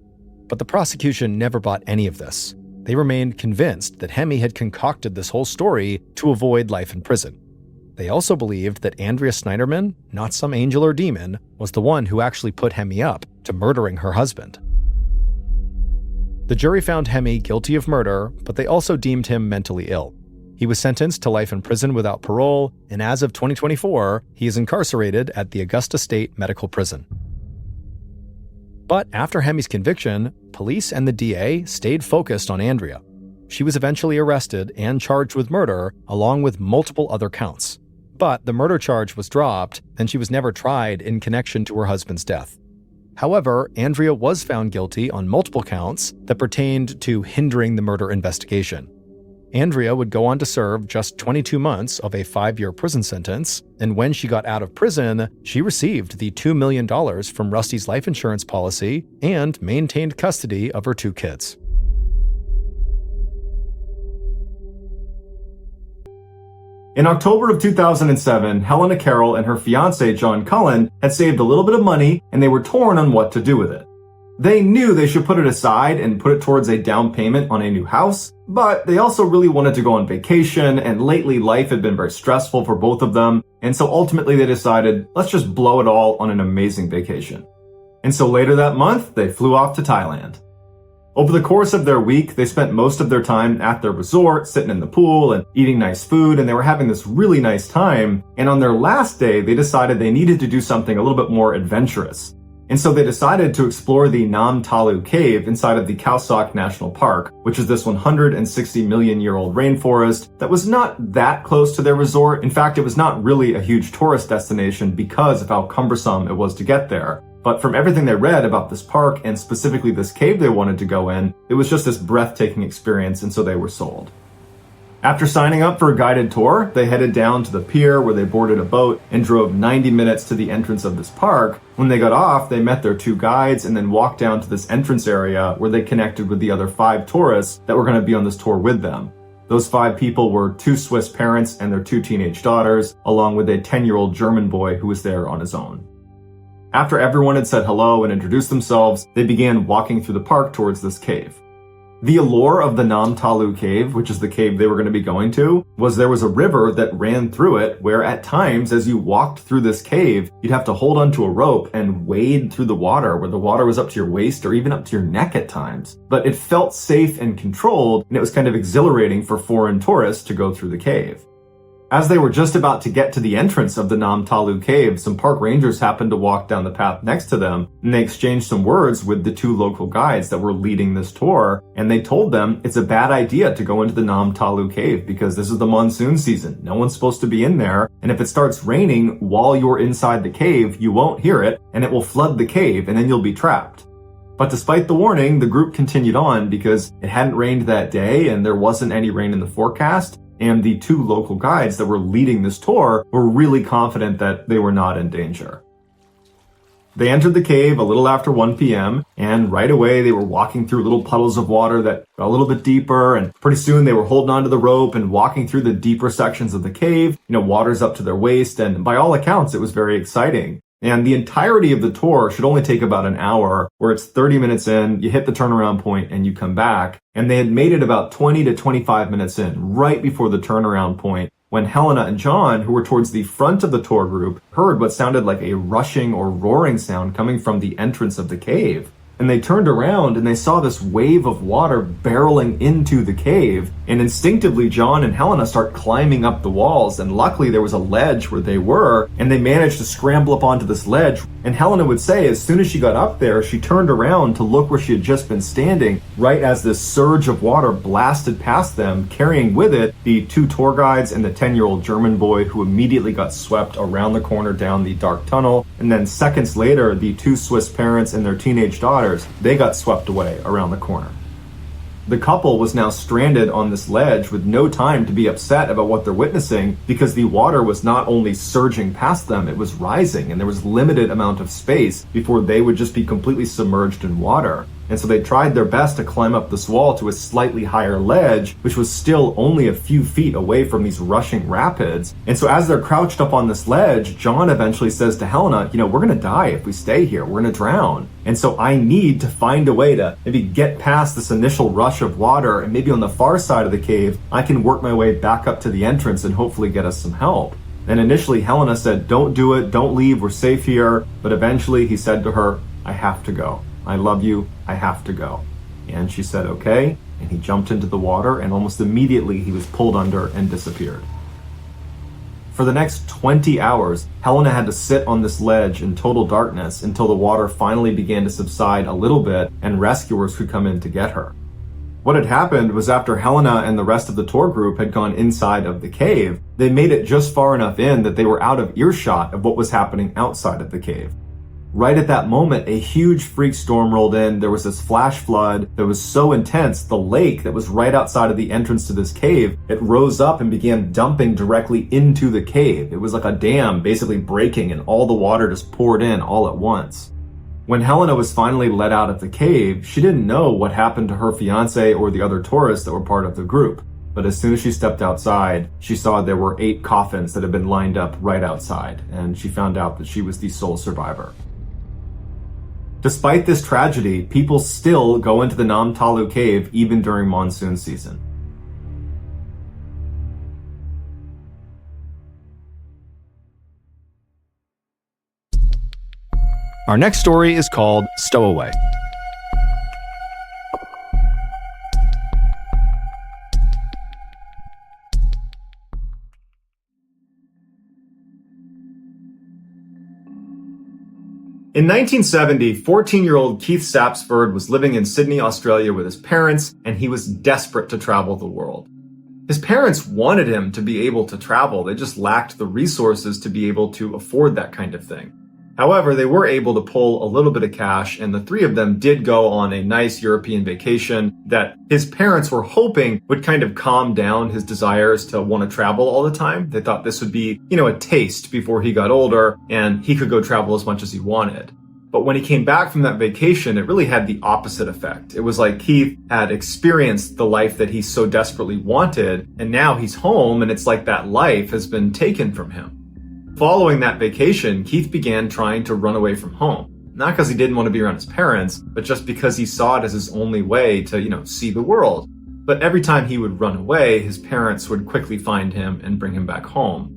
But the prosecution never bought any of this. They remained convinced that Hemi had concocted this whole story to avoid life in prison. They also believed that Andrea Snyderman, not some angel or demon, was the one who actually put Hemi up to murdering her husband. The jury found Hemi guilty of murder, but they also deemed him mentally ill. He was sentenced to life in prison without parole, and as of 2024, he is incarcerated at the Augusta State Medical Prison. But after Hemi's conviction, police and the DA stayed focused on Andrea. She was eventually arrested and charged with murder, along with multiple other counts. But the murder charge was dropped, and she was never tried in connection to her husband's death. However, Andrea was found guilty on multiple counts that pertained to hindering the murder investigation. Andrea would go on to serve just 22 months of a 5-year prison sentence, and when she got out of prison, she received the $2 million from Rusty's life insurance policy and maintained custody of her 2 kids. In October of 2007, Helena Carroll and her fiancé John Cullen had saved a little bit of money, and they were torn on what to do with it. They knew they should put it aside and put it towards a down payment on a new house, but they also really wanted to go on vacation, and lately life had been very stressful for both of them, and so ultimately they decided, let's just blow it all on an amazing vacation. And so later that month, they flew off to Thailand. Over the course of their week, they spent most of their time at their resort, sitting in the pool and eating nice food, and they were having this really nice time. And on their last day, they decided they needed to do something a little bit more adventurous. And so they decided to explore the Nam Talu cave inside of the Khao Sok National Park, which is this 160 million year old rainforest that was not that close to their resort. In fact, it was not really a huge tourist destination because of how cumbersome it was to get there. But from everything they read about this park, and specifically this cave they wanted to go in, it was just this breathtaking experience, and so they were sold. After signing up for a guided tour, they headed down to the pier where they boarded a boat and drove 90 minutes to the entrance of this park. When they got off, they met their 2 guides and then walked down to this entrance area where they connected with the other 5 tourists that were going to be on this tour with them. Those 5 people were 2 Swiss parents and their 2 teenage daughters, along with a 10-year-old German boy who was there on his own. After everyone had said hello and introduced themselves, they began walking through the park towards this cave. The allure of the Nam Talu cave, which is the cave they were going to be going to, was there was a river that ran through it where at times as you walked through this cave, you'd have to hold onto a rope and wade through the water where the water was up to your waist or even up to your neck at times. But it felt safe and controlled, and it was kind of exhilarating for foreign tourists to go through the cave. As they were just about to get to the entrance of the Nam Talu cave, some park rangers happened to walk down the path next to them, and they exchanged some words with the 2 local guides that were leading this tour, and they told them it's a bad idea to go into the Nam Talu cave because this is the monsoon season. No one's supposed to be in there, and if it starts raining while you're inside the cave, you won't hear it, and it will flood the cave, and then you'll be trapped. But despite the warning, the group continued on because it hadn't rained that day, and there wasn't any rain in the forecast, and the 2 local guides that were leading this tour were really confident that they were not in danger. They entered the cave a little after 1 p.m., and right away they were walking through little puddles of water that got a little bit deeper, and pretty soon they were holding onto the rope and walking through the deeper sections of the cave. Water's up to their waist, and by all accounts, it was very exciting. And the entirety of the tour should only take about an hour, where it's 30 minutes in, you hit the turnaround point, and you come back. And they had made it about 20 to 25 minutes in, right before the turnaround point, when Helena and John, who were towards the front of the tour group, heard what sounded like a rushing or roaring sound coming from the entrance of the cave. And they turned around and they saw this wave of water barreling into the cave. And instinctively, John and Helena start climbing up the walls. And luckily, there was a ledge where they were, and they managed to scramble up onto this ledge. And Helena would say, as soon as she got up there, she turned around to look where she had just been standing, right as this surge of water blasted past them, carrying with it the 2 tour guides and the 10-year-old German boy, who immediately got swept around the corner down the dark tunnel. And then seconds later, the 2 Swiss parents and their teenage daughters, they got swept away around the corner. The couple was now stranded on this ledge with no time to be upset about what they're witnessing, because the water was not only surging past them, it was rising, and there was limited amount of space before they would just be completely submerged in water. And so they tried their best to climb up this wall to a slightly higher ledge, which was still only a few feet away from these rushing rapids. And so as they're crouched up on this ledge, John eventually says to Helena, we're going to die if we stay here. We're going to drown. And so I need to find a way to maybe get past this initial rush of water, and maybe on the far side of the cave, I can work my way back up to the entrance and hopefully get us some help. And initially Helena said, don't do it, don't leave, we're safe here. But eventually he said to her, I have to go. I love you, I have to go. And she said, okay. And he jumped into the water, and almost immediately he was pulled under and disappeared. For the next 20 hours, Helena had to sit on this ledge in total darkness until the water finally began to subside a little bit and rescuers could come in to get her. What had happened was, after Helena and the rest of the tour group had gone inside of the cave, they made it just far enough in that they were out of earshot of what was happening outside of the cave. Right at that moment, a huge freak storm rolled in. There was this flash flood that was so intense, the lake that was right outside of the entrance to this cave, it rose up and began dumping directly into the cave. It was like a dam basically breaking, and all the water just poured in all at once. When Helena was finally let out of the cave, she didn't know what happened to her fiance or the other tourists that were part of the group. But as soon as she stepped outside, she saw there were 8 coffins that had been lined up right outside, and she found out that she was the sole survivor. Despite this tragedy, people still go into the Namtalu cave even during monsoon season. Our next story is called Stowaway. In 1970, 14-year-old Keith Sapsford was living in Sydney, Australia with his parents, and he was desperate to travel the world. His parents wanted him to be able to travel, they just lacked the resources to be able to afford that kind of thing. However, they were able to pull a little bit of cash, and the 3 of them did go on a nice European vacation that his parents were hoping would kind of calm down his desires to want to travel all the time. They thought this would be, a taste before he got older and he could go travel as much as he wanted. But when he came back from that vacation, it really had the opposite effect. It was like Keith had experienced the life that he so desperately wanted, and now he's home, and it's like that life has been taken from him. Following that vacation, Keith began trying to run away from home. Not because he didn't want to be around his parents, but just because he saw it as his only way to, see the world. But every time he would run away, his parents would quickly find him and bring him back home.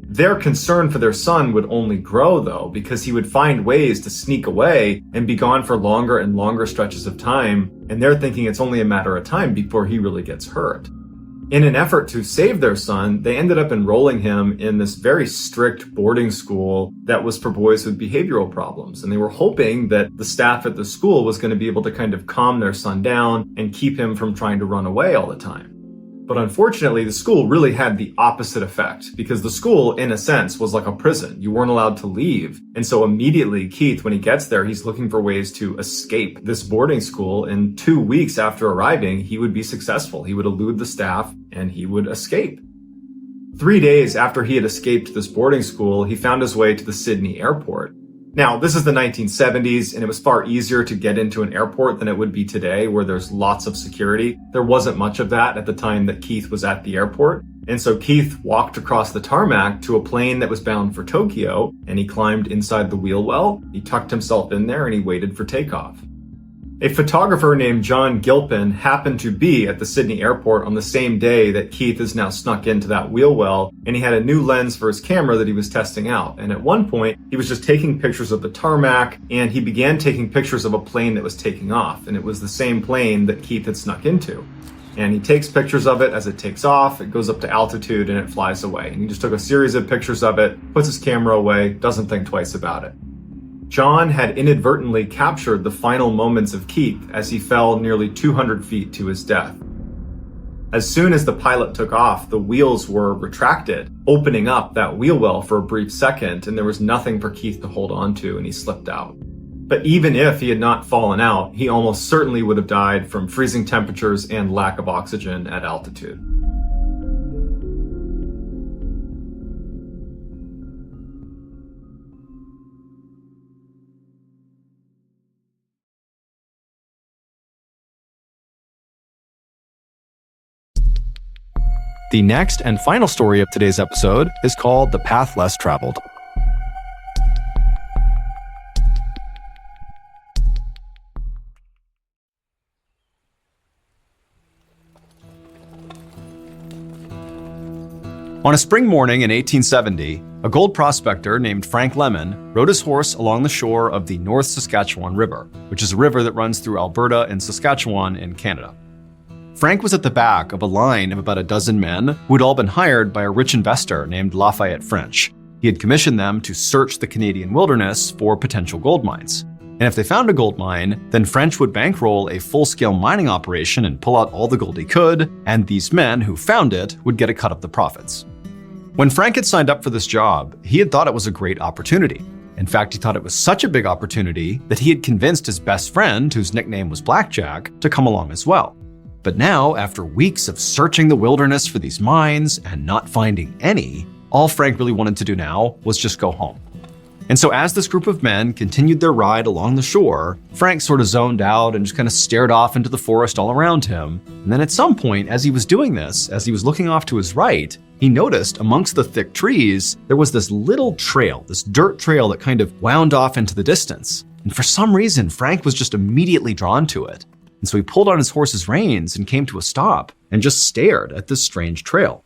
Their concern for their son would only grow, though, because he would find ways to sneak away and be gone for longer and longer stretches of time, and they're thinking it's only a matter of time before he really gets hurt. In an effort to save their son, they ended up enrolling him in this very strict boarding school that was for boys with behavioral problems. And they were hoping that the staff at the school was going to be able to kind of calm their son down and keep him from trying to run away all the time. But unfortunately, the school really had the opposite effect, because the school, in a sense, was like a prison. You weren't allowed to leave. And so immediately, Keith, when he gets there, he's looking for ways to escape this boarding school. And 2 weeks after arriving, he would be successful. He would elude the staff and he would escape. 3 days after he had escaped this boarding school, he found his way to the Sydney airport. Now, this is the 1970s, and it was far easier to get into an airport than it would be today, where there's lots of security. There wasn't much of that at the time that Keith was at the airport. And so Keith walked across the tarmac to a plane that was bound for Tokyo, and he climbed inside the wheel well. He tucked himself in there and he waited for takeoff. A photographer named John Gilpin happened to be at the Sydney airport on the same day that Keith is now snuck into that wheel well, and he had a new lens for his camera that he was testing out. And at one point, he was just taking pictures of the tarmac, and he began taking pictures of a plane that was taking off, and it was the same plane that Keith had snuck into. And he takes pictures of it as it takes off, it goes up to altitude, and it flies away. And he just took a series of pictures of it, puts his camera away, doesn't think twice about it. John had inadvertently captured the final moments of Keith as he fell nearly 200 feet to his death. As soon as the pilot took off, the wheels were retracted, opening up that wheel well for a brief second, and there was nothing for Keith to hold on to, and he slipped out. But even if he had not fallen out, he almost certainly would have died from freezing temperatures and lack of oxygen at altitude. The next and final story of today's episode is called The Path Less Traveled. On a spring morning in 1870, a gold prospector named Frank Lemon rode his horse along the shore of the North Saskatchewan River, which is a river that runs through Alberta and Saskatchewan in Canada. Frank was at the back of a line of about a dozen men who had all been hired by a rich investor named Lafayette French. He had commissioned them to search the Canadian wilderness for potential gold mines. And if they found a gold mine, then French would bankroll a full-scale mining operation and pull out all the gold he could, and these men who found it would get a cut of the profits. When Frank had signed up for this job, he had thought it was a great opportunity. In fact, he thought it was such a big opportunity that he had convinced his best friend, whose nickname was Blackjack, to come along as well. But now, after weeks of searching the wilderness for these mines and not finding any, all Frank really wanted to do now was just go home. And so as this group of men continued their ride along the shore, Frank sort of zoned out and just kind of stared off into the forest all around him. And then at some point, as he was doing this, as he was looking off to his right, he noticed amongst the thick trees, there was this little trail, this dirt trail that kind of wound off into the distance. And for some reason, Frank was just immediately drawn to it. And so he pulled on his horse's reins and came to a stop and just stared at this strange trail.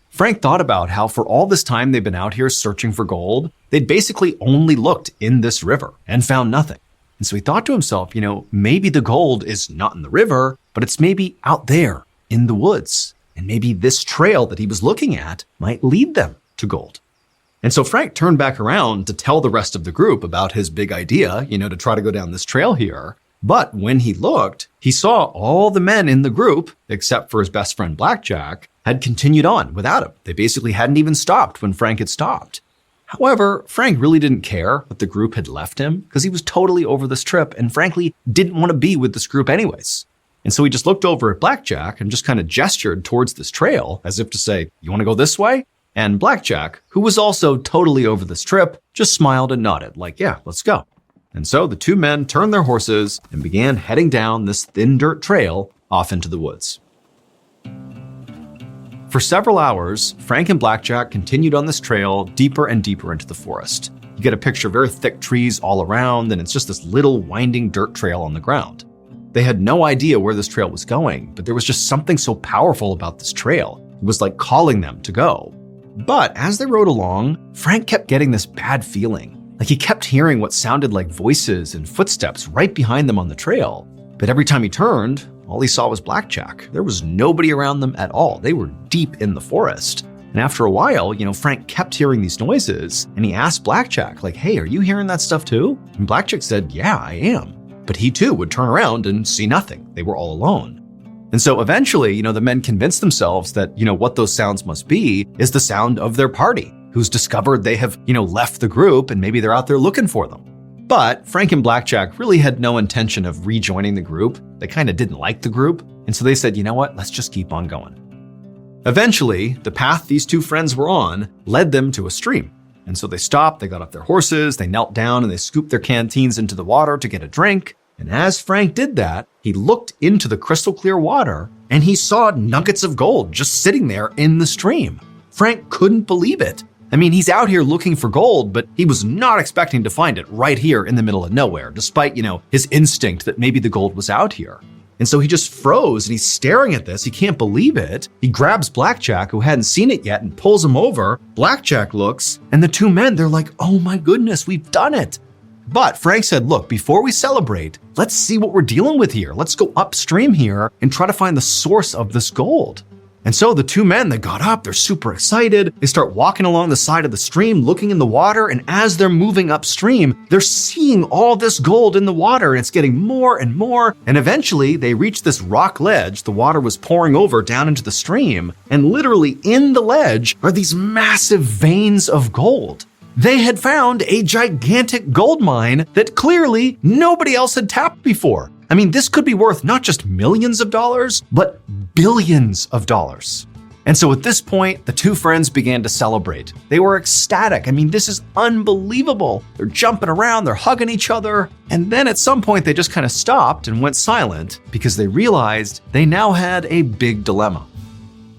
Frank thought about how for all this time they'd been out here searching for gold, they'd basically only looked in this river and found nothing. And so he thought to himself, maybe the gold is not in the river, but it's maybe out there in the woods. And maybe this trail that he was looking at might lead them to gold. And so Frank turned back around to tell the rest of the group about his big idea, to try to go down this trail here. But when he looked, he saw all the men in the group, except for his best friend Blackjack, had continued on without him. They basically hadn't even stopped when Frank had stopped. However, Frank really didn't care that the group had left him because he was totally over this trip and frankly didn't want to be with this group anyways. And so he just looked over at Blackjack and just kind of gestured towards this trail as if to say, "You want to go this way?" And Blackjack, who was also totally over this trip, just smiled and nodded like, "Yeah, let's go." And so the two men turned their horses and began heading down this thin dirt trail off into the woods. For several hours, Frank and Blackjack continued on this trail deeper and deeper into the forest. You get a picture of very thick trees all around, and it's just this little winding dirt trail on the ground. They had no idea where this trail was going, but there was just something so powerful about this trail. It was like calling them to go. But as they rode along, Frank kept getting this bad feeling. Like he kept hearing what sounded like voices and footsteps right behind them on the trail. But every time he turned, all he saw was Blackjack. There was nobody around them at all. They were deep in the forest. And after a while, Frank kept hearing these noises and he asked Blackjack, like, "Hey, are you hearing that stuff too?" And Blackjack said, "Yeah, I am." But he too would turn around and see nothing. They were all alone. And so eventually, the men convinced themselves that, what those sounds must be is the sound of their party, who's discovered they have, left the group and maybe they're out there looking for them. But Frank and Blackjack really had no intention of rejoining the group. They kind of didn't like the group. And so they said, "You know what? Let's just keep on going." Eventually, the path these two friends were on led them to a stream. And so they stopped, they got off their horses, they knelt down and they scooped their canteens into the water to get a drink. And as Frank did that, he looked into the crystal clear water and he saw nuggets of gold just sitting there in the stream. Frank couldn't believe it. I mean, he's out here looking for gold, but he was not expecting to find it right here in the middle of nowhere, despite, his instinct that maybe the gold was out here. And so he just froze and he's staring at this. He can't believe it. He grabs Blackjack, who hadn't seen it yet, and pulls him over. Blackjack looks, and the two men, they're like, oh my goodness, we've done it. But Frank said, look, before we celebrate, let's see what we're dealing with here. Let's go upstream here and try to find the source of this gold. And so the two men, they got up, they're super excited. They start walking along the side of the stream, looking in the water. And as they're moving upstream, they're seeing all this gold in the water, and it's getting more and more. And eventually they reach this rock ledge. The water was pouring over down into the stream. And literally in the ledge are these massive veins of gold. They had found a gigantic gold mine that clearly nobody else had tapped before. I mean, this could be worth not just millions of dollars, but billions of dollars. And so at this point, the two friends began to celebrate. They were ecstatic. I mean, this is unbelievable. They're jumping around, they're hugging each other. And then at some point, they just kind of stopped and went silent because they realized they now had a big dilemma.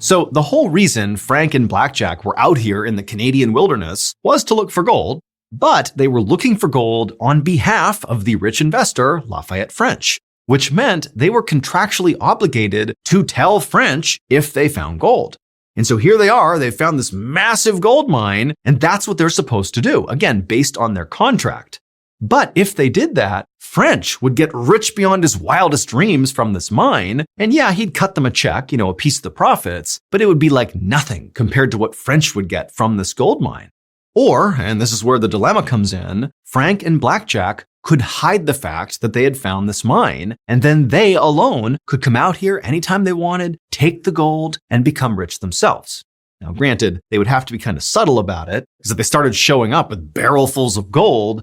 So the whole reason Frank and Blackjack were out here in the Canadian wilderness was to look for gold, but they were looking for gold on behalf of the rich investor, Lafayette French, which meant they were contractually obligated to tell French if they found gold. And so here they are, they found this massive gold mine, and that's what they're supposed to do, again, based on their contract. But if they did that, French would get rich beyond his wildest dreams from this mine. And yeah, he'd cut them a check, a piece of the profits, but it would be like nothing compared to what French would get from this gold mine. Or, and this is where the dilemma comes in, Frank and Blackjack could hide the fact that they had found this mine, and then they alone could come out here anytime they wanted, take the gold, and become rich themselves. Now, granted, they would have to be kind of subtle about it, because if they started showing up with barrelfuls of gold,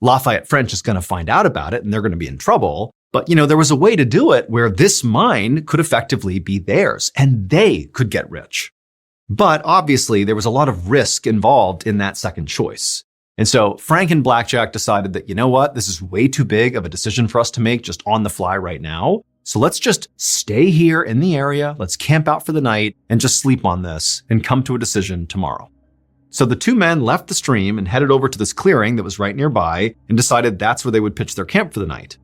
Lafayette French is going to find out about it and they're going to be in trouble. But, there was a way to do it where this mine could effectively be theirs and they could get rich. But obviously, there was a lot of risk involved in that second choice. And so Frank and Blackjack decided that, this is way too big of a decision for us to make just on the fly right now. So let's just stay here in the area. Let's camp out for the night and just sleep on this and come to a decision tomorrow. So the two men left the stream and headed over to this clearing that was right nearby and decided that's where they would pitch their camp for the night.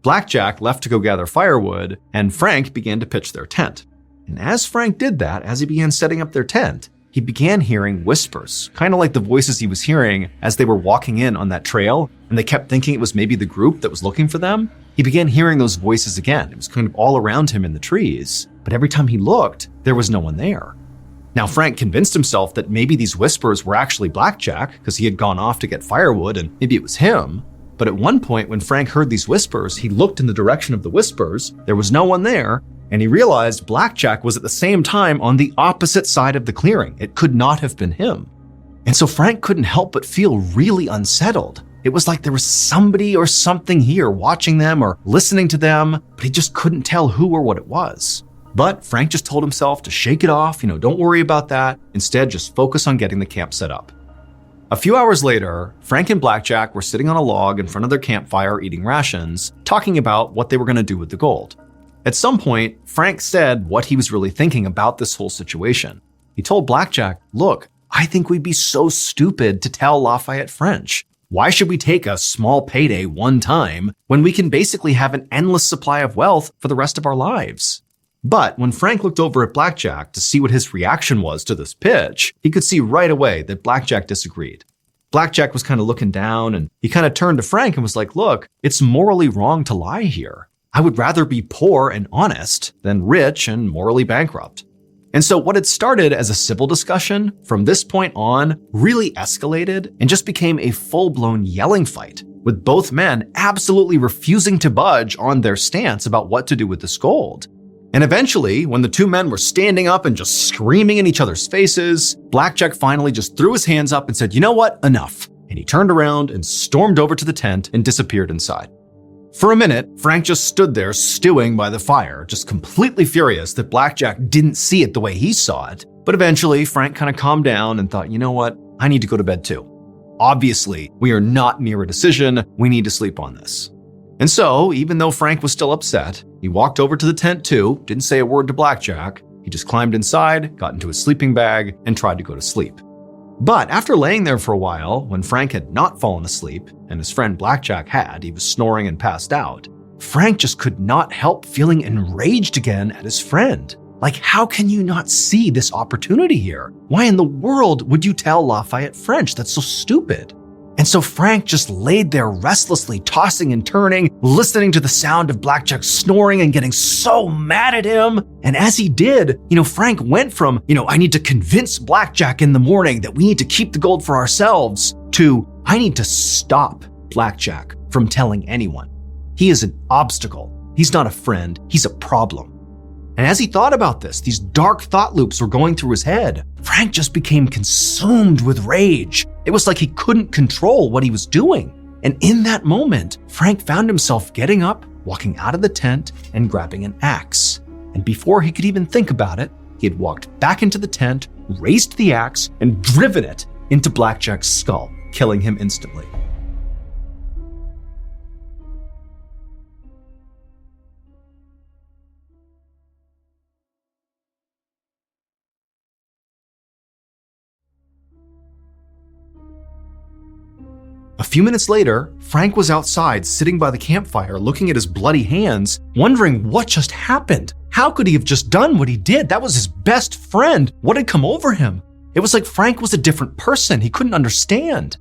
Blackjack left to go gather firewood, and Frank began to pitch their tent. And as Frank did that, as he began setting up their tent, he began hearing whispers, kind of like the voices he was hearing as they were walking in on that trail, and they kept thinking it was maybe the group that was looking for them. He began hearing those voices again. It was kind of all around him in the trees, but every time he looked, there was no one there. Now, Frank convinced himself that maybe these whispers were actually Blackjack because he had gone off to get firewood and maybe it was him. But at one point when Frank heard these whispers, he looked in the direction of the whispers. There was no one there. And he realized Blackjack was at the same time on the opposite side of the clearing. It could not have been him. And so Frank couldn't help but feel really unsettled. It was like there was somebody or something here watching them or listening to them, but he just couldn't tell who or what it was. But Frank just told himself to shake it off, don't worry about that. Instead, just focus on getting the camp set up. A few hours later, Frank and Blackjack were sitting on a log in front of their campfire eating rations, talking about what they were going to do with the gold. At some point, Frank said what he was really thinking about this whole situation. He told Blackjack, look, I think we'd be so stupid to tell Lafayette French. Why should we take a small payday one time when we can basically have an endless supply of wealth for the rest of our lives? But when Frank looked over at Blackjack to see what his reaction was to this pitch, he could see right away that Blackjack disagreed. Blackjack was kind of looking down and he kind of turned to Frank and was like, look, it's morally wrong to lie here. I would rather be poor and honest than rich and morally bankrupt. And so what had started as a civil discussion from this point on really escalated and just became a full-blown yelling fight, with both men absolutely refusing to budge on their stance about what to do with this gold. And eventually, when the two men were standing up and just screaming in each other's faces, Blackjack finally just threw his hands up and said, you know what, enough. And he turned around and stormed over to the tent and disappeared inside. For a minute, Frank just stood there stewing by the fire, just completely furious that Blackjack didn't see it the way he saw it. But eventually, Frank kind of calmed down and thought, you know what, I need to go to bed too. Obviously, we are not near a decision. We need to sleep on this. And so, even though Frank was still upset, he walked over to the tent too, didn't say a word to Blackjack. He just climbed inside, got into his sleeping bag, and tried to go to sleep. But after laying there for a while, when Frank had not fallen asleep, and his friend Blackjack had, he was snoring and passed out, Frank just could not help feeling enraged again at his friend. Like, how can you not see this opportunity here? Why in the world would you tell Lafayette French? That's so stupid. And so Frank just laid there restlessly, tossing and turning, listening to the sound of Blackjack snoring and getting so mad at him. And as he did, Frank went from, I need to convince Blackjack in the morning that we need to keep the gold for ourselves, to, I need to stop Blackjack from telling anyone. He is an obstacle. He's not a friend. He's a problem. And as he thought about this, these dark thought loops were going through his head. Frank just became consumed with rage. It was like he couldn't control what he was doing. And in that moment, Frank found himself getting up, walking out of the tent, and grabbing an axe. And before he could even think about it, he had walked back into the tent, raised the axe, and driven it into Blackjack's skull, killing him instantly. A few minutes later, Frank was outside sitting by the campfire looking at his bloody hands, wondering what just happened. How could he have just done what he did? That was his best friend. What had come over him? It was like Frank was a different person. He couldn't understand.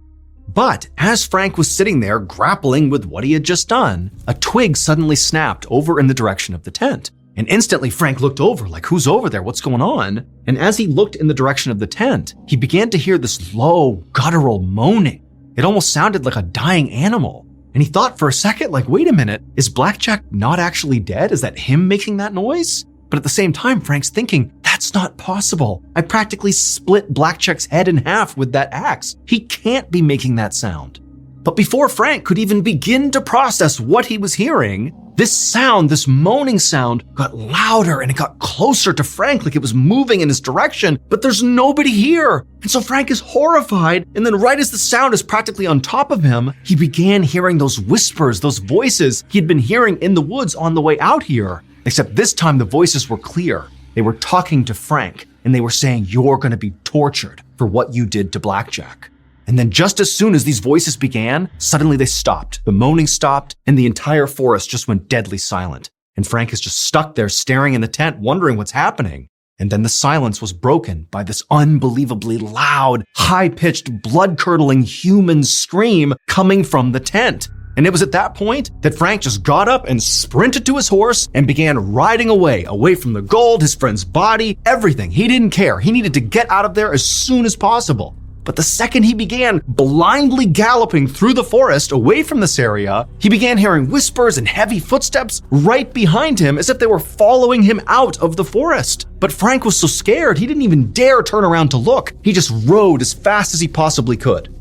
But as Frank was sitting there grappling with what he had just done, a twig suddenly snapped over in the direction of the tent. And instantly Frank looked over, like, who's over there? What's going on? And as he looked in the direction of the tent, he began to hear this low, guttural moaning. It almost sounded like a dying animal. And he thought for a second, like, wait a minute, is Blackjack not actually dead? Is that him making that noise? But at the same time, Frank's thinking, that's not possible. I practically split Blackjack's head in half with that axe. He can't be making that sound. But before Frank could even begin to process what he was hearing, this sound, this moaning sound, got louder and it got closer to Frank, like it was moving in his direction, but there's nobody here. And so Frank is horrified, and then right as the sound is practically on top of him, he began hearing those whispers, those voices he had been hearing in the woods on the way out here. Except this time the voices were clear. They were talking to Frank, and they were saying, you're going to be tortured for what you did to Blackjack. And then just as soon as these voices began, suddenly they stopped. The moaning stopped, and the entire forest just went deadly silent. And Frank is just stuck there staring in the tent, wondering what's happening. And then the silence was broken by this unbelievably loud, high-pitched, blood-curdling human scream coming from the tent. And it was at that point that Frank just got up and sprinted to his horse and began riding away from the gold, his friend's body, everything. He didn't care. He needed to get out of there as soon as possible. But the second he began blindly galloping through the forest away from this area, he began hearing whispers and heavy footsteps right behind him as if they were following him out of the forest. But Frank was so scared he didn't even dare turn around to look. He just rode as fast as he possibly could.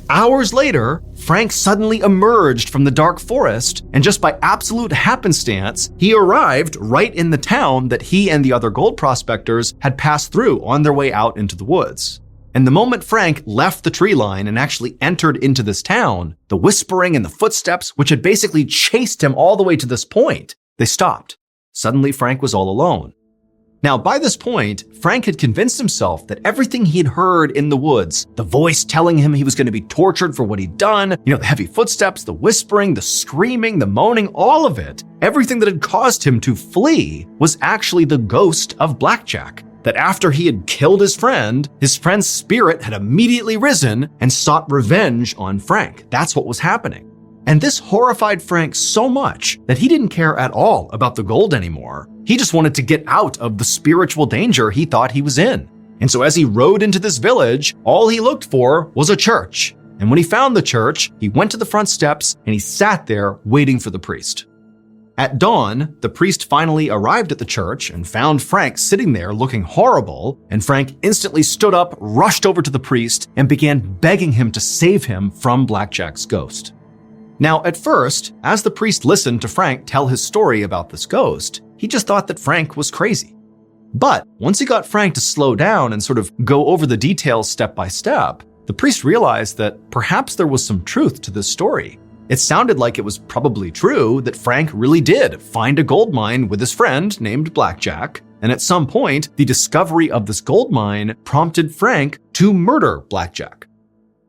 Hours later, Frank suddenly emerged from the dark forest, and just by absolute happenstance, he arrived right in the town that he and the other gold prospectors had passed through on their way out into the woods. And the moment Frank left the tree line and actually entered into this town, the whispering and the footsteps, which had basically chased him all the way to this point, they stopped. Suddenly, Frank was all alone. Now, by this point, Frank had convinced himself that everything he had heard in the woods, the voice telling him he was going to be tortured for what he'd done, the heavy footsteps, the whispering, the screaming, the moaning, all of it, everything that had caused him to flee was actually the ghost of Blackjack. That after he had killed his friend's spirit had immediately risen and sought revenge on Frank. That's what was happening. And this horrified Frank so much that he didn't care at all about the gold anymore. He just wanted to get out of the spiritual danger he thought he was in. And so as he rode into this village, all he looked for was a church. And when he found the church, he went to the front steps and he sat there waiting for the priest. At dawn, the priest finally arrived at the church and found Frank sitting there looking horrible, and Frank instantly stood up, rushed over to the priest, and began begging him to save him from Blackjack's ghost. Now, at first, as the priest listened to Frank tell his story about this ghost, he just thought that Frank was crazy. But once he got Frank to slow down and sort of go over the details step by step, the priest realized that perhaps there was some truth to this story. It sounded like it was probably true that Frank really did find a gold mine with his friend named Blackjack, And at some point, the discovery of this gold mine prompted Frank to murder Blackjack.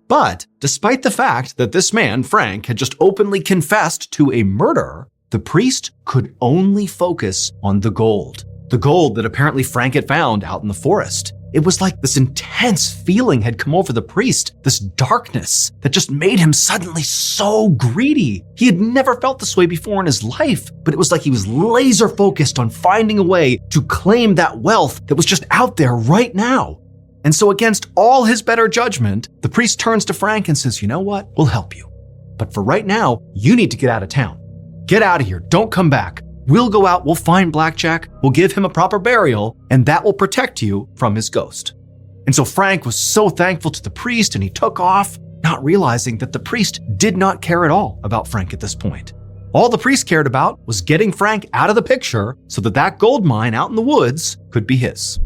But despite the fact that this man, Frank, had just openly confessed to a murder, the priest could only focus on the gold. The gold that apparently Frank had found out in the forest. It was like this intense feeling had come over the priest, this darkness that just made him suddenly so greedy. He had never felt this way before in his life, but it was like he was laser focused on finding a way to claim that wealth that was just out there right now. And so against all his better judgment, the priest turns to Frank and says, "You know what? We'll help you. But for right now, you need to get out of town. Get out of here. Don't come back. We'll go out, we'll find Blackjack, we'll give him a proper burial, and that will protect you from his ghost." And so Frank was so thankful to the priest and he took off, not realizing that the priest did not care at all about Frank at this point. All the priest cared about was getting Frank out of the picture so that that gold mine out in the woods could be his.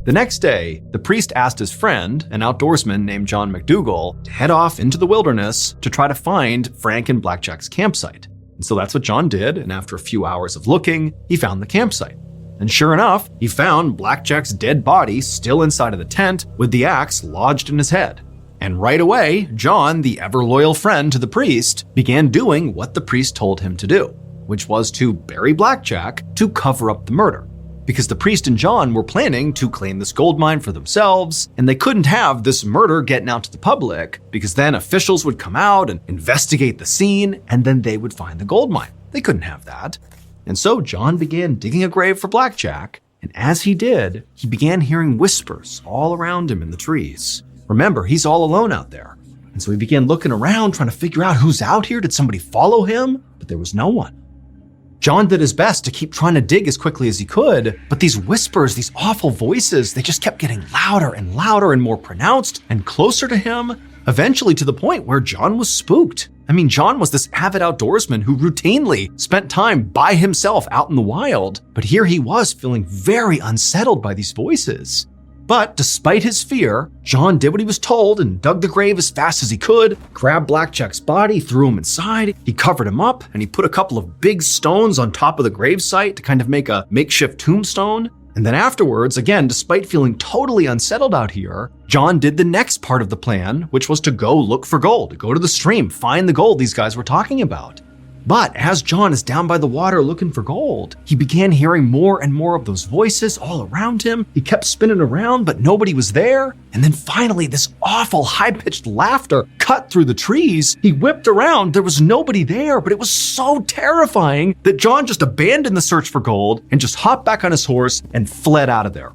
The next day, the priest asked his friend, an outdoorsman named John McDougal, to head off into the wilderness to try to find Frank and Blackjack's campsite. And so that's what John did, and after a few hours of looking, he found the campsite. And sure enough, he found Blackjack's dead body still inside of the tent with the axe lodged in his head. And right away, John, the ever-loyal friend to the priest, began doing what the priest told him to do, which was to bury Blackjack to cover up the murder. Because the priest and John were planning to claim this gold mine for themselves, and they couldn't have this murder getting out to the public, because then officials would come out and investigate the scene, and then they would find the gold mine. They couldn't have that. And so John began digging a grave for Blackjack, and as he did, he began hearing whispers all around him in the trees. Remember, he's all alone out there. And so he began looking around, trying to figure out who's out here. Did somebody follow him? But there was no one. John did his best to keep trying to dig as quickly as he could, but these whispers, these awful voices, they just kept getting louder and louder and more pronounced and closer to him, eventually to the point where John was spooked. I mean, John was this avid outdoorsman who routinely spent time by himself out in the wild, but here he was feeling very unsettled by these voices. But despite his fear, John did what he was told and dug the grave as fast as he could, grabbed Blackjack's body, threw him inside, he covered him up, and he put a couple of big stones on top of the gravesite to kind of make a makeshift tombstone. And then afterwards, again, despite feeling totally unsettled out here, John did the next part of the plan, which was to go look for gold, go to the stream, find the gold these guys were talking about. But as John is down by the water looking for gold, he began hearing more and more of those voices all around him. He kept spinning around, but nobody was there. And then finally, this awful high-pitched laughter cut through the trees. He whipped around, there was nobody there, but it was so terrifying that John just abandoned the search for gold and just hopped back on his horse and fled out of there.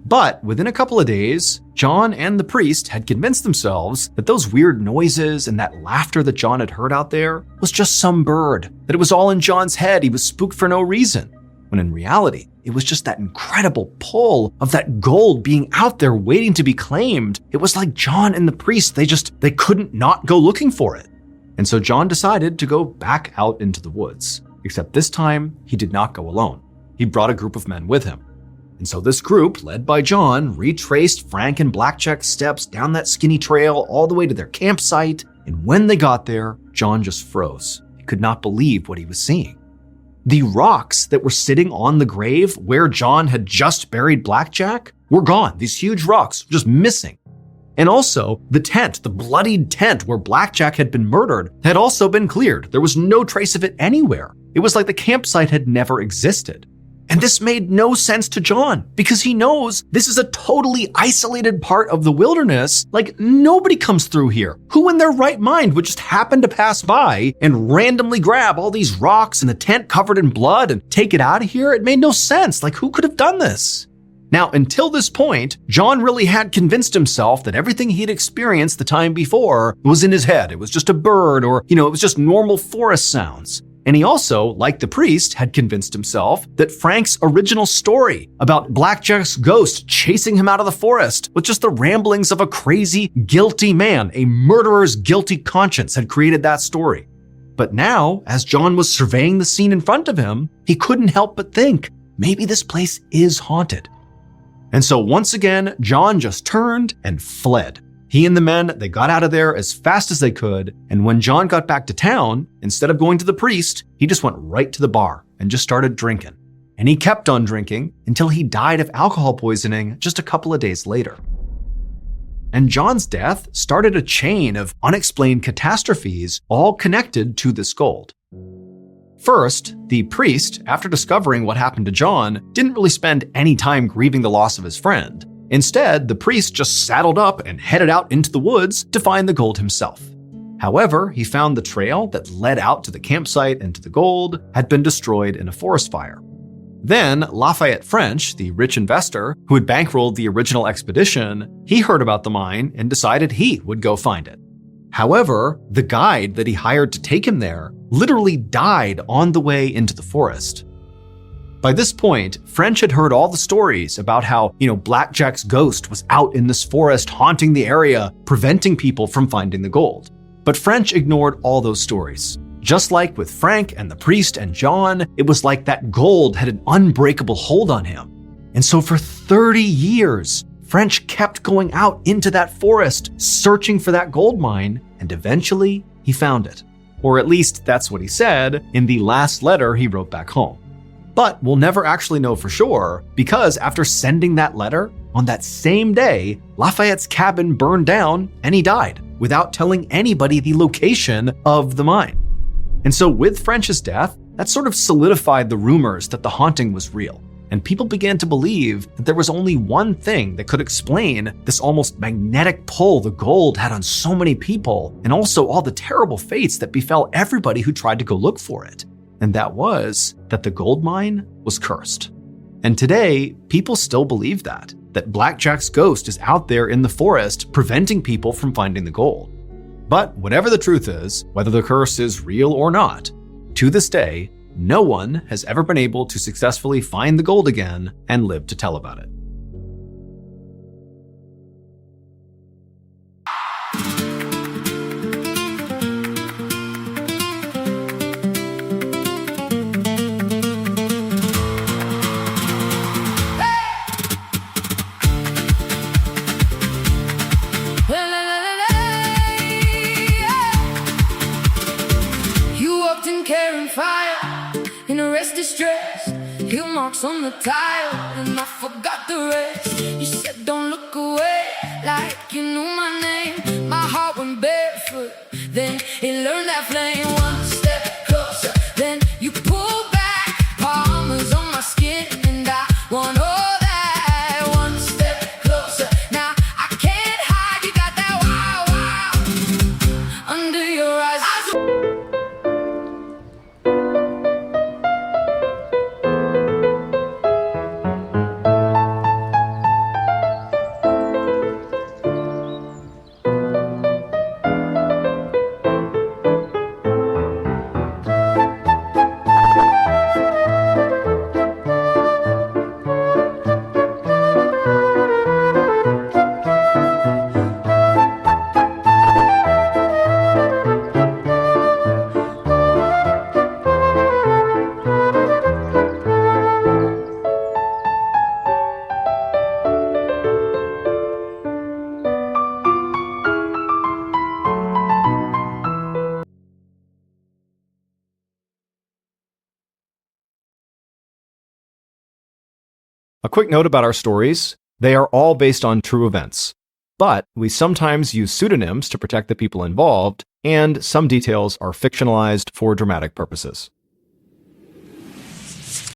But within a couple of days, John and the priest had convinced themselves that those weird noises and that laughter that John had heard out there was just some bird, that it was all in John's head, he was spooked for no reason. When in reality, it was just that incredible pull of that gold being out there waiting to be claimed. It was like John and the priest, they couldn't not go looking for it. And so John decided to go back out into the woods, except this time he did not go alone. He brought a group of men with him. And so this group, led by John, retraced Frank and Blackjack's steps down that skinny trail all the way to their campsite. And when they got there, John just froze. He could not believe what he was seeing. The rocks that were sitting on the grave where John had just buried Blackjack were gone. These huge rocks just missing. And also, the tent, the bloodied tent where Blackjack had been murdered, had also been cleared. There was no trace of it anywhere. It was like the campsite had never existed. And this made no sense to John because he knows this is a totally isolated part of the wilderness. Like, nobody comes through here. Who in their right mind would just happen to pass by and randomly grab all these rocks and the tent covered in blood and take it out of here? It made no sense. Like, who could have done this? Now, until this point, John really had convinced himself that everything he'd experienced the time before was in his head. It was just a bird or, it was just normal forest sounds. And he also, like the priest, had convinced himself that Frank's original story about Blackjack's ghost chasing him out of the forest was just the ramblings of a crazy, guilty man. A murderer's guilty conscience had created that story. But now, as John was surveying the scene in front of him, he couldn't help but think, maybe this place is haunted. And so once again, John just turned and fled. He and the men, they got out of there as fast as they could, and when John got back to town, instead of going to the priest, he just went right to the bar and just started drinking. and he kept on drinking until he died of alcohol poisoning just a couple of days later. And John's death started a chain of unexplained catastrophes, all connected to this gold. First, the priest, after discovering what happened to John, didn't really spend any time grieving the loss of his friend. Instead, the priest just saddled up and headed out into the woods to find the gold himself. However, he found the trail that led out to the campsite and to the gold had been destroyed in a forest fire. Then, Lafayette French, the rich investor who had bankrolled the original expedition, he heard about the mine and decided he would go find it. However, the guide that he hired to take him there literally died on the way into the forest. By this point, French had heard all the stories about how, Blackjack's ghost was out in this forest haunting the area, preventing people from finding the gold. But French ignored all those stories. Just like with Frank and the priest and John, it was like that gold had an unbreakable hold on him. And so for 30 years, French kept going out into that forest, searching for that gold mine, and eventually he found it. Or at least that's what he said in the last letter he wrote back home. But we'll never actually know for sure, because after sending that letter, on that same day, Lafayette's cabin burned down and he died without telling anybody the location of the mine. And so with French's death, that sort of solidified the rumors that the haunting was real. And people began to believe that there was only one thing that could explain this almost magnetic pull the gold had on so many people, and also all the terrible fates that befell everybody who tried to go look for it. And that was that the gold mine was cursed. And today, people still believe that Blackjack's ghost is out there in the forest preventing people from finding the gold. But whatever the truth is, whether the curse is real or not, to this day, no one has ever been able to successfully find the gold again and live to tell about it. Distress, heel marks on the tile, and I forgot the rest. You said don't look away, like you knew my name. My heart went barefoot, then it learned that flame. One step closer, then you pull back. Palms on my skin, and I want all that. One step closer, now I can't hide. You got that wow, wow under your eyes. A quick note about our stories. They are all based on true events, but we sometimes use pseudonyms to protect the people involved, and some details are fictionalized for dramatic purposes.